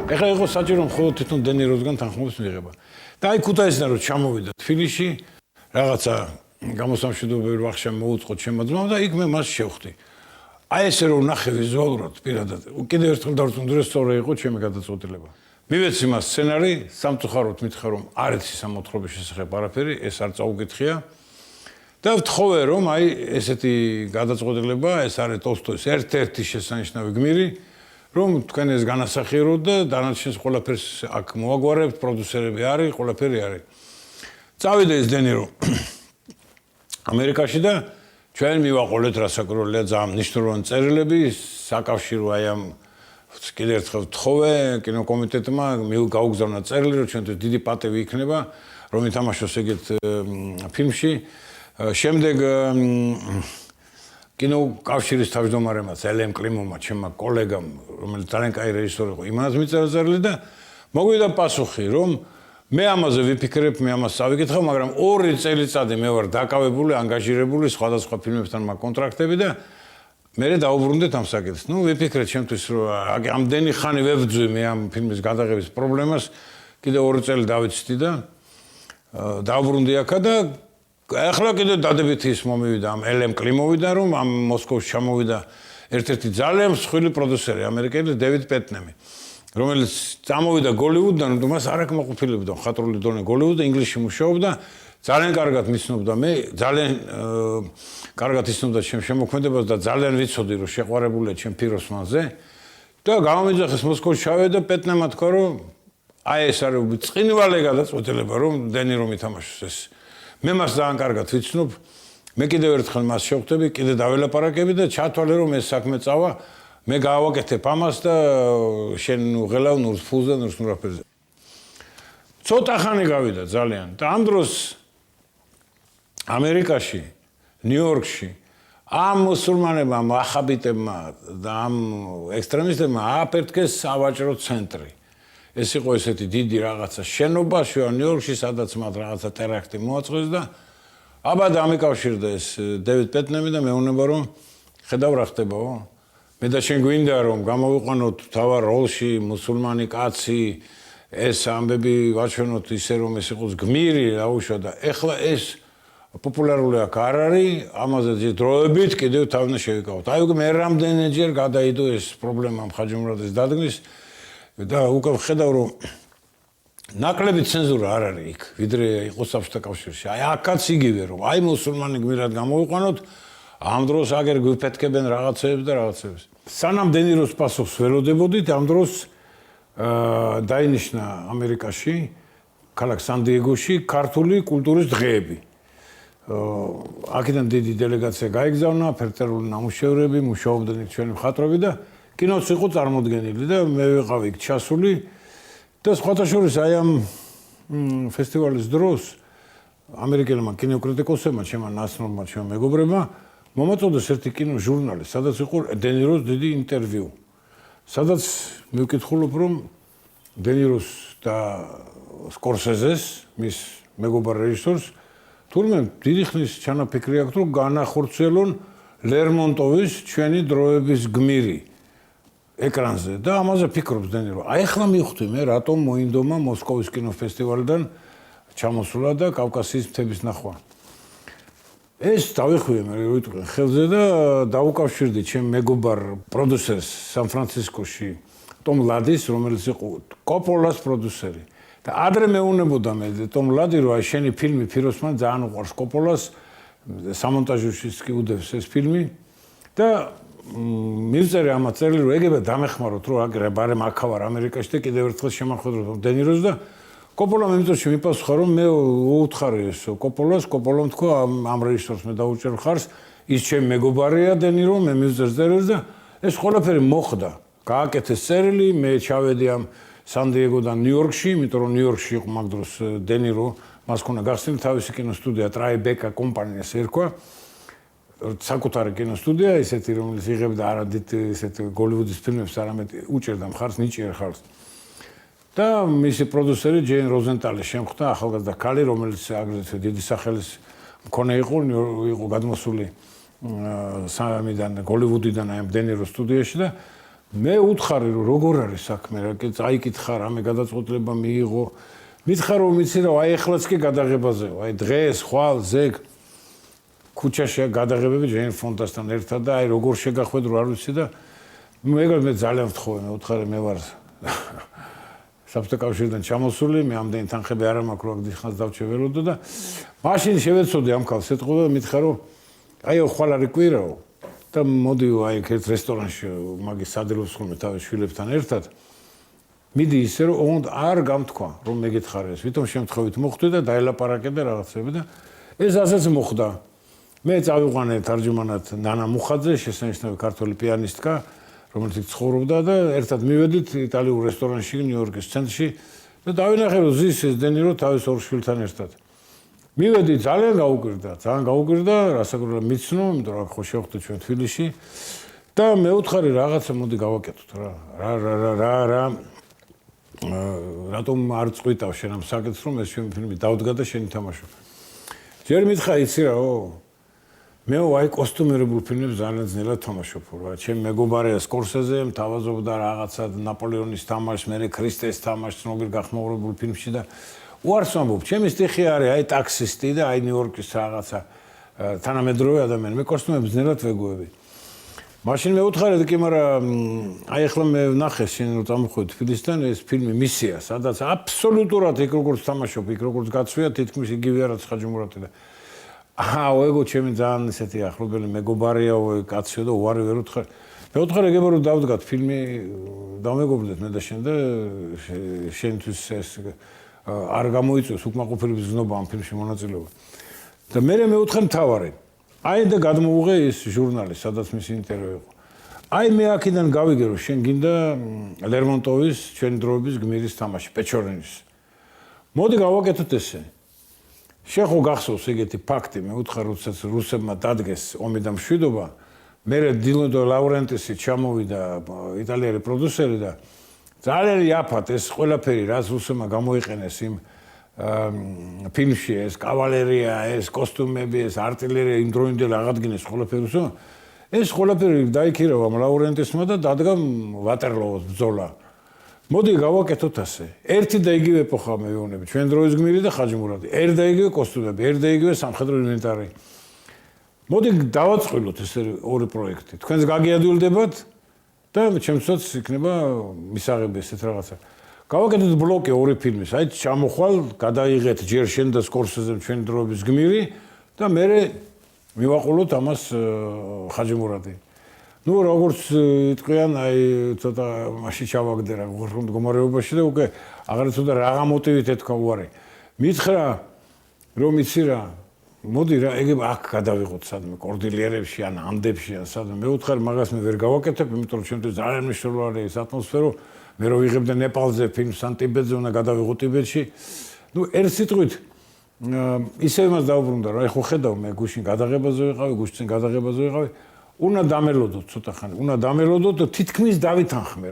ეხლა იყო საჭირო მხოლოდ თვითონ დენიროსგან თანხმობის მიღება. და აი ქუთაისიდან რომ ჩამოვიდა თბილისში, რაღაცა გამოსამშვიდობებელი ვახშა მოუწყო ჩემმა ძმამ და იქ მე მას შევხვდი. აი ესე რომ ნახე ვიზუალურად პირადად, კიდევ ერთხელ დავწუნდი რომ სწორი იყო ჩემი გადაწყვეტილება. მივეცი მას სცენარი, სამწუხაროდ მითხრა რომ არ იცის ამ მოთხრობის შესახებ არაფერი, ეს არ წაუკითხია. და ვთხოვე რომ აი ესეთი გადაწყვეტილება, ეს არის ტოლსტოის ერთ-ერთი შესანიშნავი გმირი, რომ თქვენ ეს განასახიეროთ და დანარჩენს ყველაფერს აქ მოაგვარებთ, პროდიუსერები არის, ყველაფერი არის. წავიდა ეს დენირო ამერიკაში და ჩვენ მივაყოლეთ რასაკვირველია ძალიან მნიშვნელოვანი წერილები, საკავშირო აი ამ კიდევ ერთხელ ვთხოვე კინოკომიტეტმა გაუგზავნა წერილი, რომ ჩვენთვის დიდი პატივი იქნება, რომ ითამაშოს ეგეთ ფილმში. შემდეგ კინოკავშირის თავმჯდომარემაც ელემ კლიმოვმა, ჩემმა კოლეგამ, რომელიც ძალიან კაი რეჟისორი იყო, იმანაც მიწერა წერილი და მოგვიდა პასუხი, რომ მე ამაზე ვიფიქრებ, მე ამას წავიკითხავ, მაგრამ 2 წელიწადი მე ვარ დაკავებული, ანგაჟირებული სხვადასხვა ფილმებთან მაქვს კონტრაქტები და მე დავუბრუნდეთ ამ საკითხს. ნუ ვიფიქრეთ ჩემთვის, რომ ამდენი ხანი ვებძვი მე ამ ფილმის გადაღების პრობლემას, კიდე 2 წელი დავიცდი და დავუბრუნდი აქა და ახლა კიდე დადებითი ის მომივიდა ამ ელემ კლიმოვიდან, რომ ამ მოსკოვში ჩამოვიდა ერთ-ერთი ძალიან მსხვილი პროდიუსერი ამერიკელი დევიდ პეტნემი, რომელიც წამოვიდა გოლივუდიდან, მას არ აკმაყოფილებდა მხატვრული დონე გოლივუდში, ინგლისში მუშაობდა, ძალიან კარგად მიცნობდა მე, ძალიან კარგად იცნობდა ჩემ შემოქმედებას და ძალიან ვიცოდი, რომ შეყვარებულია ჩემ ფიროსმანზე და გამომიძახეს მოსკოვში ჩავედა და პეტნემმა თქვა, რომ აი ეს არის წინვალე გადაწყვეტილება, რომ დენირო მითამაშოს ეს. მე მას ძალიან კარგად ვიცნობ, მე კიდევ ერთხელ მას შევხვდები, კიდე დაველაპარაკები და ჩათვალე რომ ეს საქმე წავა, მე გავაკეთებ ამას და შენ უღელავ ნურს ფულზე, ნურს ნურაფერზე. ცოტა ხანი გავიდა ძალიან და ამ დროს ამერიკაში, ნიუ-იორკში ამ მუსულმანებმა, ვაჰაბიტებმა და ამ ექსტრემისტებმა ააფეთქეს სავაჭრო ცენტრი. ეს იყო ესეთი დიდი რაღაცა შენობა ნიუ-იორკში, სადაც მათ რაღაცა ტერაქტი მოაწყეს და აბა დამიკავშირდა ეს დევიდ პეტნემი და მეუბნება რომ ხედავ რა ხდებაო? მე და შენ გვინდა რომ გამოვიყვანოთ თავარ როლში მუსულმანი კაცი, ეს ამბები ვაჩვენოთ ისე რომ ეს იყოს გმირი რა უშვა და ეხლა ეს პოპულარული აქ არ არის, ამაზე დროებით კიდევ თავნა შევიკავოთ. აი უკვე მე რამდენჯერ გადაიდო ეს პრობლემა მხაჯი მურადის დადგმის და უკვე ხედავ რომ ნაკლები ცენზურა არ არის იქ, ვიდრე იყო საბჭოთა კავშირში. აი აქაც იგივე რომ აი მუსულმანი გმირად გამოვიყვანოთ, ამ დროს აგერ გვიფეთქებენ რაღაცეებს და რაღაცეებს. სანამ დენიროს პასუხს ველოდებოდით, ამ დროს დაინიშნა ამერიკაში, ქალაქ სან-დიეგოში ქართული კულტურის დღეები. აქედან დიდი დელეგაცია გაიგზავნა, ფერწერული ნამუშევრები, მუშაობდნენ იქ ჩვენი მხატვრები და კინოც იყო წარმოდგენილი და მე ვიყავი იქ ჩასული და სხვათა შორის აი ამ ფესტივალის დროს ამერიკელმა კინოკრიტიკოსებმა, ჩემმა ნაცნობმა, ჩემმა მეგობრებმა მომაწოდეს ერთი კინოჟურნალი, სადაც იყო დენიროს დიდი ინტერვიუ. სადაც მივკითხულობ, რომ დენიროს და სკორსეზეს, მის მეგობარ რეჟისორს, თურმე დიდი ხნის ჩანაფიქრი აქვს, რომ განახორციელონ ლერმონტოვის ჩვენი დროების გმირი ეკრანზე და ამაზე ფიქრობს დენირო. აი ახლა მივხვდი მე, რატომ მოინდომა მოსკოვის კინოფესტივალიდან ჩამოსვლა და კავკასიის მთების ნახვა. ეს დავიხვიე მე ვიტყვი ხელზე და დავუკავშირდი ჩემ მეგობარ პროდიუსერს სან-ფრანცისკოში, ტომ ლადის, რომელიც იყო კოპოლას პროდიუსერი. და ადრე მეუნებოდა მე ტომ ლადი, რომ აი შენი ფილმი ფიროსმან ძალიან უყვარს კოპოლას, სამონტაჟოშიც კი უდევს ეს ფილმი და მივწერე ამას წერილი რომ ეგება დამეხმაროთ რომ აგრე ბარემ აქავარ ამერიკაში და კიდევ ერთხელ შემახვედროთ დენიროს და კოპოლა მიმწოში მიპასუხა რომ მე უთხარი ეს კოპოლამ თქვა ამ რეჟისორს მე დაუჭერ ხარს ის ჩემი მეგობარია დენირო მე მივწერს წერილს და ეს ყველაფერი მოხდა გააკეთეს წერილი მე ჩავედი ამ სან-დიეგოდან ნიუ-იორკში იმიტომ რომ ნიუ-იორკში იყო მაგ დროს დენირო მას ქონა გახსნილი თავისი კინოსტუდია ტრაიბეკა კომპანიას ერქვა საკუთარი კინოსტუდია ისეთი რომელიც იღებდა არადით ისეთ გოლივუდის ფილმებს არამედ უჭერდა მხარს ნიჭიერ ხალხს და მისი პროდიუსერი ჯეინ როზენტალი შემხვდა ახალგაზრდა ქალი რომელიც აგრეთვე დიდი სახელის მქონე იყო გადმოსული სამიდან გოლივუდიდან აი დენიროს სტუდიაში და მე უთხარი რომ როგორ არის საქმე რა წაიკითხა რამე გადაწყვეტილება მიიღო მითხარ რომ ვიცი რა აი ეხლაც კი გადაღებაზეო აი დღეს ხვალ ზეგ ქუჩაში გადაღებები ჯეინ ფონდასთან ერთად და აი როგორ შეგახვედრო არ ვიცი და მე ძალიან ვთხოვე მე უთხარი მე ვარ საბჭოთა კავშირიდან ჩამოსული მე ამდენი თანხები არ მაქვს რომ დიხანს დავჩეველოდო და მაშინ შევეცოდი ამ ქალს ეთყობა და მითხარ რომ აიო ხვალ არის კვირაო და მოდიო აი ერთ რესტორანში მაგის სადილოს ხოლმე თავის შვილებთან ერთად მიდი ისე რომ არ გამთქვა რომ მეკითხარეს ვითომ შემთხვევით მოხვდი და დაელაპარაკე და რაღაცები და ეს ასეც მოხდა მე წავიყვანე თარჯმანად ნანა მუხაძე შესანიშნავი ქართველი პიანისტკა რომელიც ცხოვრობდა და ერთად მივედით იტალიურ რესტორანში ნიუ-იორკის ცენტრში და დავინახე რომ ზის ეს დენირო თავის ორ შვილთან ერთად მივედი ძალიან გაუკვირდა რასაკვირველია მიცნო იმიტომ რომ ხო შევხვდით ჩვენ თბილისში და მე უთხარი რაღაცა მოდი გავაკეთოთ რა რატომ არ წყვიტავ შენ ამ საკითხს რომ ეს ჩემი ფილმი დავდგა და შენ ითამაშო ჯერ მითხრა იცი რაო მე აი კოსტუმირებულ ფილმებს ძალიან ძნელად თამაშობ რა ჩემი მეგობარია სკორსეზე მთავაზობდა რაღაცა ნაპოლეონის თამაშს მე ქრისტეს თამაშს ცნობილ გახმაურებულ ფილმში და უარს ვამბობ ჩემი სტიხი არის აი ტაქსისტი და აი ნიუ-იორკის რაღაცა თანამედროვე ადამიანი მე კოსტუმებს ძნელად ვეგუები მაშინ მე უთხარი კი მაგრამ აი ახლა მე ვნახე შენ რომ წამოხვედი თბილისიდან ეს ფილმი მისია სადაც აბსოლუტურად იქ როგორც თამაშობ იქ როგორც გაცვია თითქმის იგივე რაც ხაჯიმურატი და ეგო ჩემი ძალიან ისეთი ახლობელი მეგობარია კაციო და უარი ვერ უთხარ მე უთხარი ეგება რომ დავდგათ ფილმი დამეგობრდეთ მე და შენ და შენთვის ეს არ გამოიწვევს უკმაყოფილების გზნობა ამ ფილმში მონაწილეობა და მე უთხარი მთავარი აი და გადმოუღე ის ჟურნალი სადაც მისი ინტერვიუ იყო აი მე აქედან გავიგე რომ შენ გინდა ლერმონტოვის ჩვენი დროების გმირის თამაში პეჩორინის მოდი გავაკეთოთ ესე შენ ხო გახსოვს ეგეთი ფაქტი მე უთხარ როდესაც რუსებმა დადგეს ომი და მშვიდობა მე დილო და ლავრენტისი ჩამოვიდა იტალიელი პროდიუსერი და ძალიან იაფად ეს ყველაფერი რაც რუსებმა გამოიყენეს იმ ფილმში ეს კავალერია ეს კოსტუმები ეს არტილერია იმ დროინდელი აღადგინეს ყველაფერი ეს ყველაფერი დაიქირავა ლავრენტისმა და დადგა ვატერლოოს ბრძოლა მოდი გავაკეთოთ ასე ერთი და იგივე ეპოქა მევეუბნები ჩვენ დროის გმირი და ხაჯიმურატი ერთ და იგივე კოსტუმები ერთ და იგივე სამხედრო ინვენტარი მოდი დავაწყვილოთ ეს ორი პროექტი თქვენს გაგიადვილდებათ და ჩემსაც იქნება მისაღები ესეთ რაღაცა გავაკეთოთ ბლოკი ორი ფილმის აი ჩამოხვალ გადაიღეთ ჯერ შენ და სკორსეზე ჩვენი დროების გმირი და მე მივაყოლოთ ამას ხაჯიმურატი ნუ როგორც იტყვიან აი ცოტა მასში ჩავაგდე რა მდგომარეობაში და უკვე აღარც უნდა რაღა მოტივით ეთქვა უარი მითხრა რომ იცი რა მოდი რა ეგ აქ გადავიღოთ სადმე კორდილიერებში ან ანდებში ან სადმე მე უთხარ მაგას მე ვერ გავაკეთებ იმიტომ რომ ჩემთვის ძალიან მნიშვნელოვანი ეს ატმოსფერო მე რო ვიღებდე ნეპალზე ფილმს ან ტიბეტზე უნდა გადავიღო ტიბეტში ნუ ერთ სიტყვით ისე იმას დაუბრუნდა რომ აი ხო ხედავ მე გუშინ გადაღებაზე ვიყავი გუშინ გადაღებაზე ვიყავი უნდა დამელოდოთ ცოტა ხანი უნდა დამელოდოთ და თითქმის დავითანხმე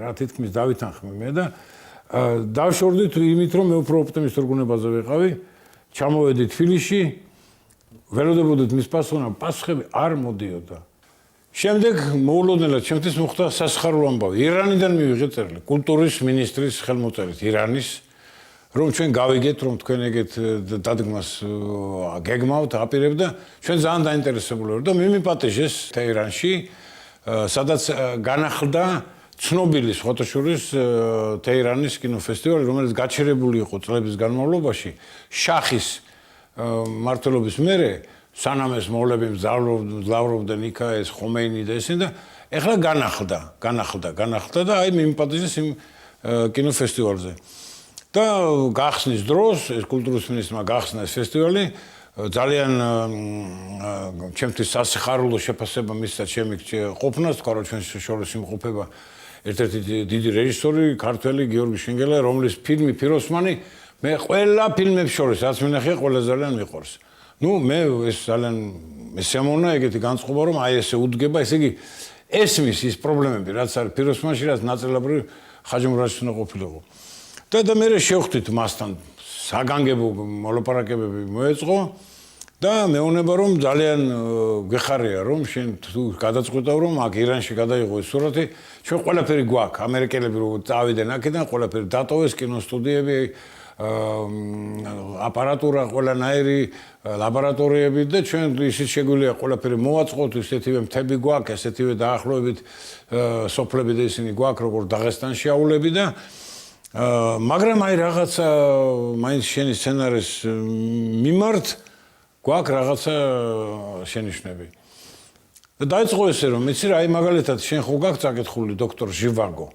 მე და დავშორდით იმით რომ მე უფრო ოპტიმისტურ გუნებაზე ვიყავი ჩამოვედი თბილისში ველოდებოდით მის პასუხები არ მოდიოდა შემდეგ მოულოდნელად ჩემთვის მოხდა სასიხარულო ამბავი ირანიდან მივიღე წერილი კულტურის მინისტრის ხელმოწერით ირანის რომ ჩვენ გავიგეთ რომ თქვენ ეგეთ დადგმას გეგმავთ აპირებთ და ჩვენ ძალიან დაინტერესებული ვართ და მიმიპატეჟეს თეირანში სადაც განახლდა ცნობილი ფოტოშურის თეირანის კინოფესტივალი რომელიც გაჩერებული იყო წლების განმავლობაში შახის მმართველობის მერე სანამ ეს მოვლები მძლავრობდნენ იქა ეს ხომეინი და ესენი და ეხლა განახლდა და აი მიმპატიჟეს იმ კინოფესტივალზე. და გახსნის დროს ეს კულტურის მინისტრმა გახსნა ეს ფესტივალი ძალიან ჩემთვის სასიხარულო შეფასება მისცა ჩემი ყოფნას, თქვა რომ ჩვენს შორის იმყოფება ერთ-ერთი დიდი რეჟისორი, ქართველი გიორგი შინგელა, რომლის ფილმი ფიროსმანი მე ყველა ფილმებს შორის რაც მინახია, ყველა ძალიან მიყვარს. მე ეს ძალიან მესამონა ეგეთი განწყობა რომ აი ესე უდგება, ესე იგი ესმის ის პრობლემები, რაც არის ფიროსმანში, რაც ნაწილობრივ ხაჯიმურაძის უნდა ყოფილიყო. და მე შევხვდით მასთან საგანგებო მოლაპარაკებები მოეწყო და მეუბნება რომ ძალიან გეხარია რომ შენ თუ გადაწყვეტავ რომ აქ ირანში გადაიღო ეს სურათი, ჩვენ ყველაფერი გვაქვს, ამერიკელები რო წავიდნენ აქედან, ყველაფერი დატოვეს, კინოსტუდიები, აპარატურა, ყველანაირი ლაბორატორიები და ჩვენ ისიც შეგვიძლია ყველაფერი მოვაწყოთ, ისეთივე მთები გვაქვს, ესეთივე დაახლოებით სოფლები და ისინი გვაქვს, როგორც დაღესტანში აულები და მაგრამ აი რაღაცა მაინც შენი სცენარის მიმართ გვაქვს რაღაცა შენიშვნები. და დაიწყო ესე რომ იცი რა, აი მაგალითად შენ ხო გაქვს წაკითხული დოქტორ ჟივაგო.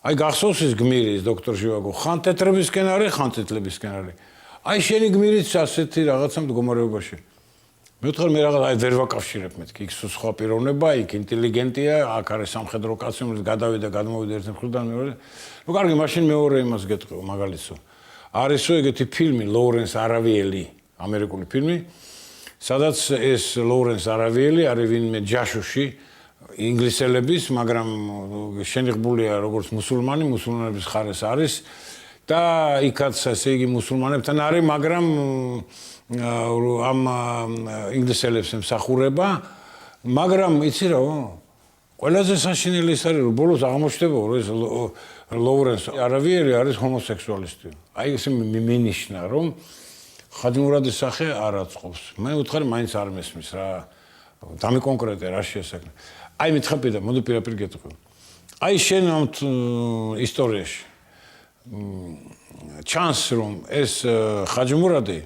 აი გახსოვს ის გმირი ის დოქტორ ჟივაგო, ხან თეთრებისკენ არის, ხან წითლებისკენ არის. აი შენი გმირიც ასეთი რაღაცა მდგომარეობაში. მე ვთქვი მე რაღაც აი ვერ ვაკავშირებ მეთქი, იქ სხვა პიროვნება, იქ ინტელიგენტია, აქ არის სამხედრო კაცი, რომელიც გადავიდა, გადმოვიდა ერთ მხრიდან მეორე. კარგი, მაშინ მეორე იმას გეტყვი, მაგალითო. არისო ეგეთი ფილმი ლოურენს არავიელი, ამერიკული ფილმი, სადაც ეს ლოურენს არავიელი არის ვინმე ჯაშუში ინგლისელების, მაგრამ შენიღბულია როგორც მუსულმანების ხარეს არის და იქაც ესე იგი მუსულმანებთან არის, მაგრამ ამ ინგლისელებს ემსახურება, მაგრამ იცი რა, ყველაზე საშინელი ის არის, რომ ბოლოს აღმოჩნდება, რომ ეს ლოურენს არავიელი არის ჰომოსექსუალისტი. აი ესე მინიშნა, რომ ხაჯიმურადის სახე არ აწყობს. მე ვუთხარი, მაინც არ მესმის რა. დამიკონკრეტე რა შეესაკნე. აი მითხები და მოდი პირდაპირ გეტყვი. აი შენ ამ ისტორიაში ჩანს რომ ეს ხაჯიმურადი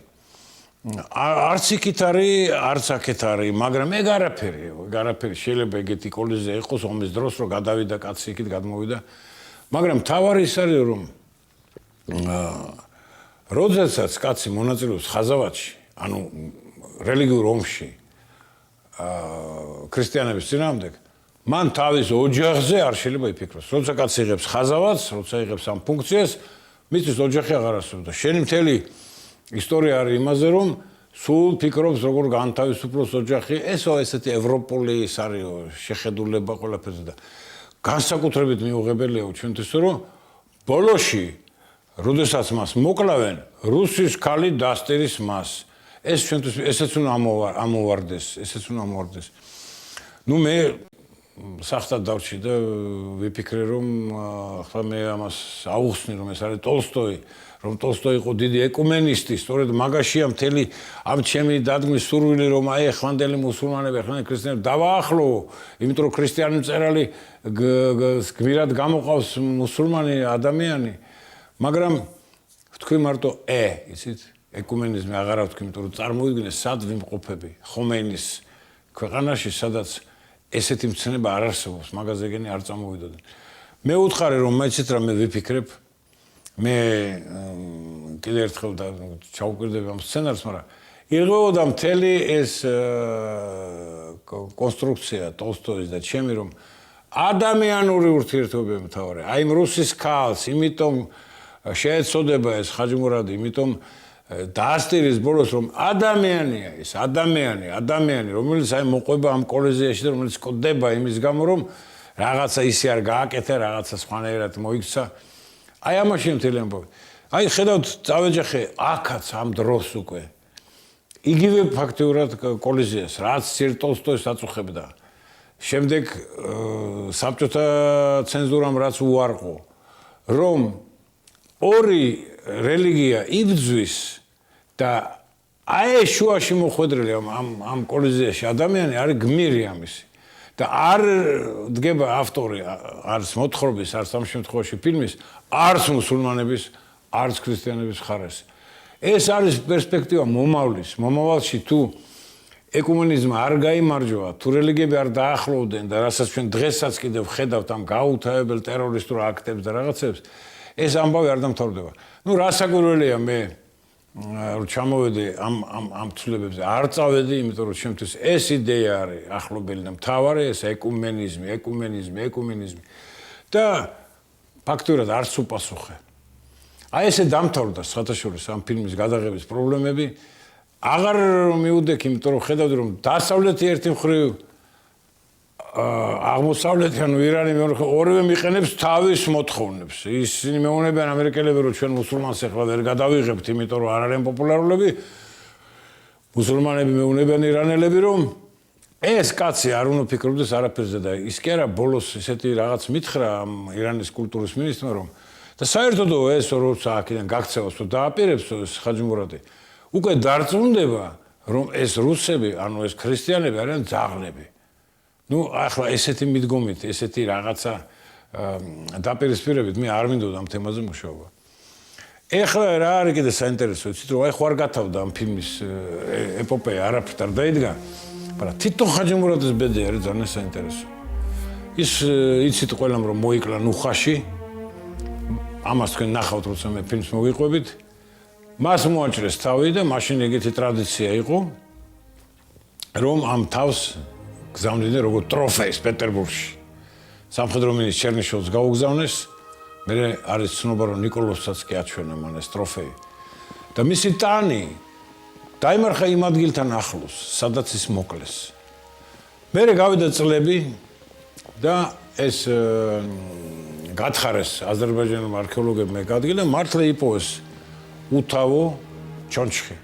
არც იქით არის, არც აქეთ არის, მაგრამ ეგ არაფერი შეიძლება ეგეთი კოლიზია იყოს ომის დროს, რომ გადავიდა კაცი იქით გადმოვიდა. მაგრამ თავარი ის არის რომ როდესაც კაცი მონაწილეობს ხაზავათში, ანუ რელიგიურ ომში ქრისტიანების წინააღმდეგ, მან თავის ოჯახზე არ შეიძლება იფიქროს. როცა კაცი იღებს ხაზავათს, როცა იღებს ამ ფუნქციას, მისთვის ოჯახი აღარ არსებობს. შენი მთელი ისტორია არის იმაზე, რომ სულ ფიქრობს როგორ განთავისუფლოს ოჯახი, ესეთი ევროპული ის არის შეხედულება ყველაფერზე და განსაკუთრებით მიუღებელია ჩვენთვის, რომ ბოლოში, როდესაც მას მოკლავენ, რუსის ქალი დასტირის მას. ეს ჩვენთვის ესეც უნდა ამოვარდეს. მე სახთად დავჭი და ვიფიქრე რომ ახლა მე ამას აუხსნი რომ ეს არის ტოლსტოი, რომ ტოლსტოი იყო დიდი ეკუმენისტი, სწორედ მაგაშია მთელი ამ ჩემი დადგმის სურვილი რომ აი ეხლანდელი მუსულმანები, ეხლანდელი ქრისტიანები დავაახლოვო, იმიტომ რომ ქრისტიანი მწერალი გმირად გამოყავს მუსულმანი ადამიანი, მაგრამ ვთქვი მარტო იცით, ეკუმენიზმი აღარა ვთქვი, იმიტომ რომ წარმოიდგინე სად ვიმყოფები ხომეინის ქვეყანაში, სადაც ესეთი მცნება არ არსებობს, მაგაზე გენი არ წამოვიდოდნენ. მე ვუთხარი რომ მეცით რა მე ვიფიქრებ, მე კიდე ერთხელ და ჩავუკვირდები ამ სცენარს, მაგრამ იღებოდა მთელი ეს კონსტრუქცია ტოლსტოის და ჩემი რომ ადამიანური ურთიერთობები მთავარი. აი იმ რუსის ქალს, იმიტომ შეეცოდება ეს ხაჯიმურადი, იმიტომ დაასტირის ბოლოს რომ ადამიანია ეს ადამიანი რომელიც აი მოყვება ამ კოლიზიაში და რომელიც კოდება იმის გამო რომ რაღაცა ისე არ გააკეთა, რაღაცა სხვანაირად მოიქცა. აი ამაში მთელი ამბავი. აი ხედავთ წავეჯახე აქაც ამ დროს უკვე იგივე ფაქტიურად კოლიზიას, რაც ტოლსტოის აწუხებდა. შემდეგ საბჭოთა ცენზურამ რაც უარყო, რომ ორი რელიგია იბძვის და აი შუაში მოხვედრილი ამ კოლიზიაში ადამიანი არის გმირი ამისი და არ დგება ავტორი არც მოთხრობის, არც ამ შემთხვევაში ფილმის, არც მუსულმანების, არც ქრისტიანების ხარეს. ეს არის პერსპექტივა მომავალში თუ ეკუმენიზმი არ გაიმარჯვა, თუ რელიგიები არ დაახლოვდნენ და რასაც ჩვენ დღესაც კიდევ ხედავთ ამ გაუთავებელ ტერორისტულ აქტებს და რაღაცებს, ეს ამბავი არ დამთავრდება. ნუ რა საკვირველია მე რომ ჩამოვედი ამ ცვლილებებზე, არ წავედი, იმიტომ რომ ჩემთვის ეს იდეა არის ახლობელი და მთავარი ეს ეკუმენიზმი და ფაქტურად არც უპასუხე. აი ესე დამთავრდა საერთაშორისო ამ ფილმის გადაღების პრობლემები. აღარ მივუდექ, იმიტომ რომ ხედავდი რომ დასავლეთი ერთი მხრივ აღმოსავლეთი ანუ ირანი მეორე ორივე მიყენებს თავის მოთხოვნებს. ისინი მეუბნებიან ამერიკელები რომ ჩვენ მუსულმანს ახლა ვერ გადავიღებთ, იმიტომ რომ არ არიან პოპულარულები. მუსულმანები მეუბნებიან ირანელები რომ ეს კაცი არ უნდა ფიქრობდეს არაფერზე და ის კი არა ბოლოს ესეთი რაღაც მითხრა ამ ირანის კულტურის მინისტრმა რომ და საერთოდ ეს როცა აქედან გაქცევას თუ დააპირებს ეს ხაჯი მურადი უკვე დარწმუნდება რომ ეს რუსები ანუ ეს ქრისტიანები არიან ძაღლები. ნუ ახლა ესეთი მიდგომით, ესეთი რაღაცა დაპირისპირებით მე არ მინდოდა ამ თემაზე მუშაობა. ეხლა რა არის კიდე საინტერესო, იცით რომ აი ხო არ გათავდა ამ ფილმის ეპოპეა არაფრით არ დაიდგა, მაგრამ თვითონ ხაჯი მურადის ბედი არის ძალიან საინტერესო. ის იცით ყველამ რომ მოიკლა ნუხაში, ამას თქვენ ნახავთ როცა მე ფილმს მოვიყვებით. მას მოაჭრეს თავი და მაშინ ეგეთი ტრადიცია იყო, რომ ამ თავს გზავნიდნენ როგორც ტროფეის პეტერბურგში. სამხედრო მინისტრ ჩერნიშოვს გაუგზავნეს, მე არის ცნობა რომ ნიკოლოზსაც კი აჩვენა მან ეს ტროფეი. და მისი ტანი დაიმარხა იმ ადგილთან ახლოს, სადაც ის მოკლეს. მე გავიდა წლები და ეს გათხარეს აზერბაიჯანულმა არქეოლოგებმა ადგილი და მართლა იპოვეს უთავო ჩონჩხი,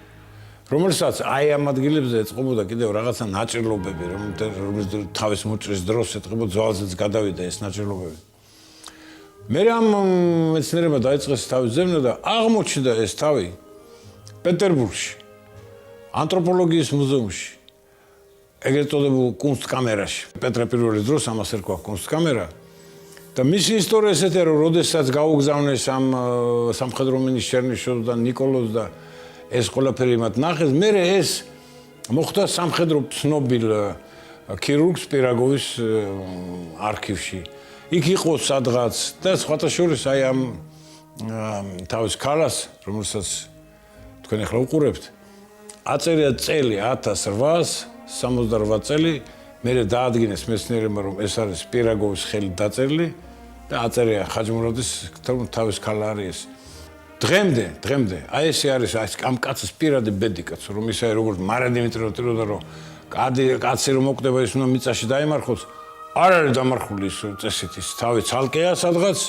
რომელსაც აი ამ ადგილებზე ეწყობოდა კიდევ რაღაცა ნაჭრილობები, რომელიც თავის მოჭრის დროს ეტყობოდა ძვალზეც გადავიდა ეს ნაჭრილობები. მე ამ მეცნიერებმა დაიწყეს თავის ძებნა და აღმოჩნდა ეს თავი პეტერბურგში, ანთროპოლოგიის მუზეუმში, ეგრეთ წოდებულ კუნსტკამერაში. პეტრე პირველის დროს ამას ერქვა კუნსტკამერა. და მისი ისტორია ესეთია, რომ როდესაც გაუგზავნეს ამ სამხედრო მინისტრ ჩერნიშოვს და ნიკოლოზს და ეს ყველაფერი მათ ნახეს, მე ეს მოხდა სამხედრო ცნობილ ქირურგს პირაგოვის არქივში. იქ იყო სადღაც და სხვათა შორის აი ამ თავის ქალას, რომელსაც თქვენ ახლა უყურებთ, აწერია წელი 1868 წელი, მე დაადგინეს მეცნიერებმა რომ ეს არის პირაგოვის ხელით დაწერილი და აწერია ხაჯი მურადის თავის ქალა არის. დღემდე აი ესე არის ამ კაცის პირადი ბედიკაც რომ ისე როგორც მარია დიმიტროვna რომ კაცი რომ მოკვდება ის უნდა მიწაში დაიმარხოს არ არის დამარხული ის წესით ის თავი ცალკეა სადღაც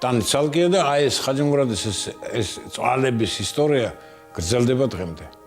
ტანი ცალკეა და აი ეს ხაჯი მურადის ეს წვალების ისტორია გრძელდება დღემდე.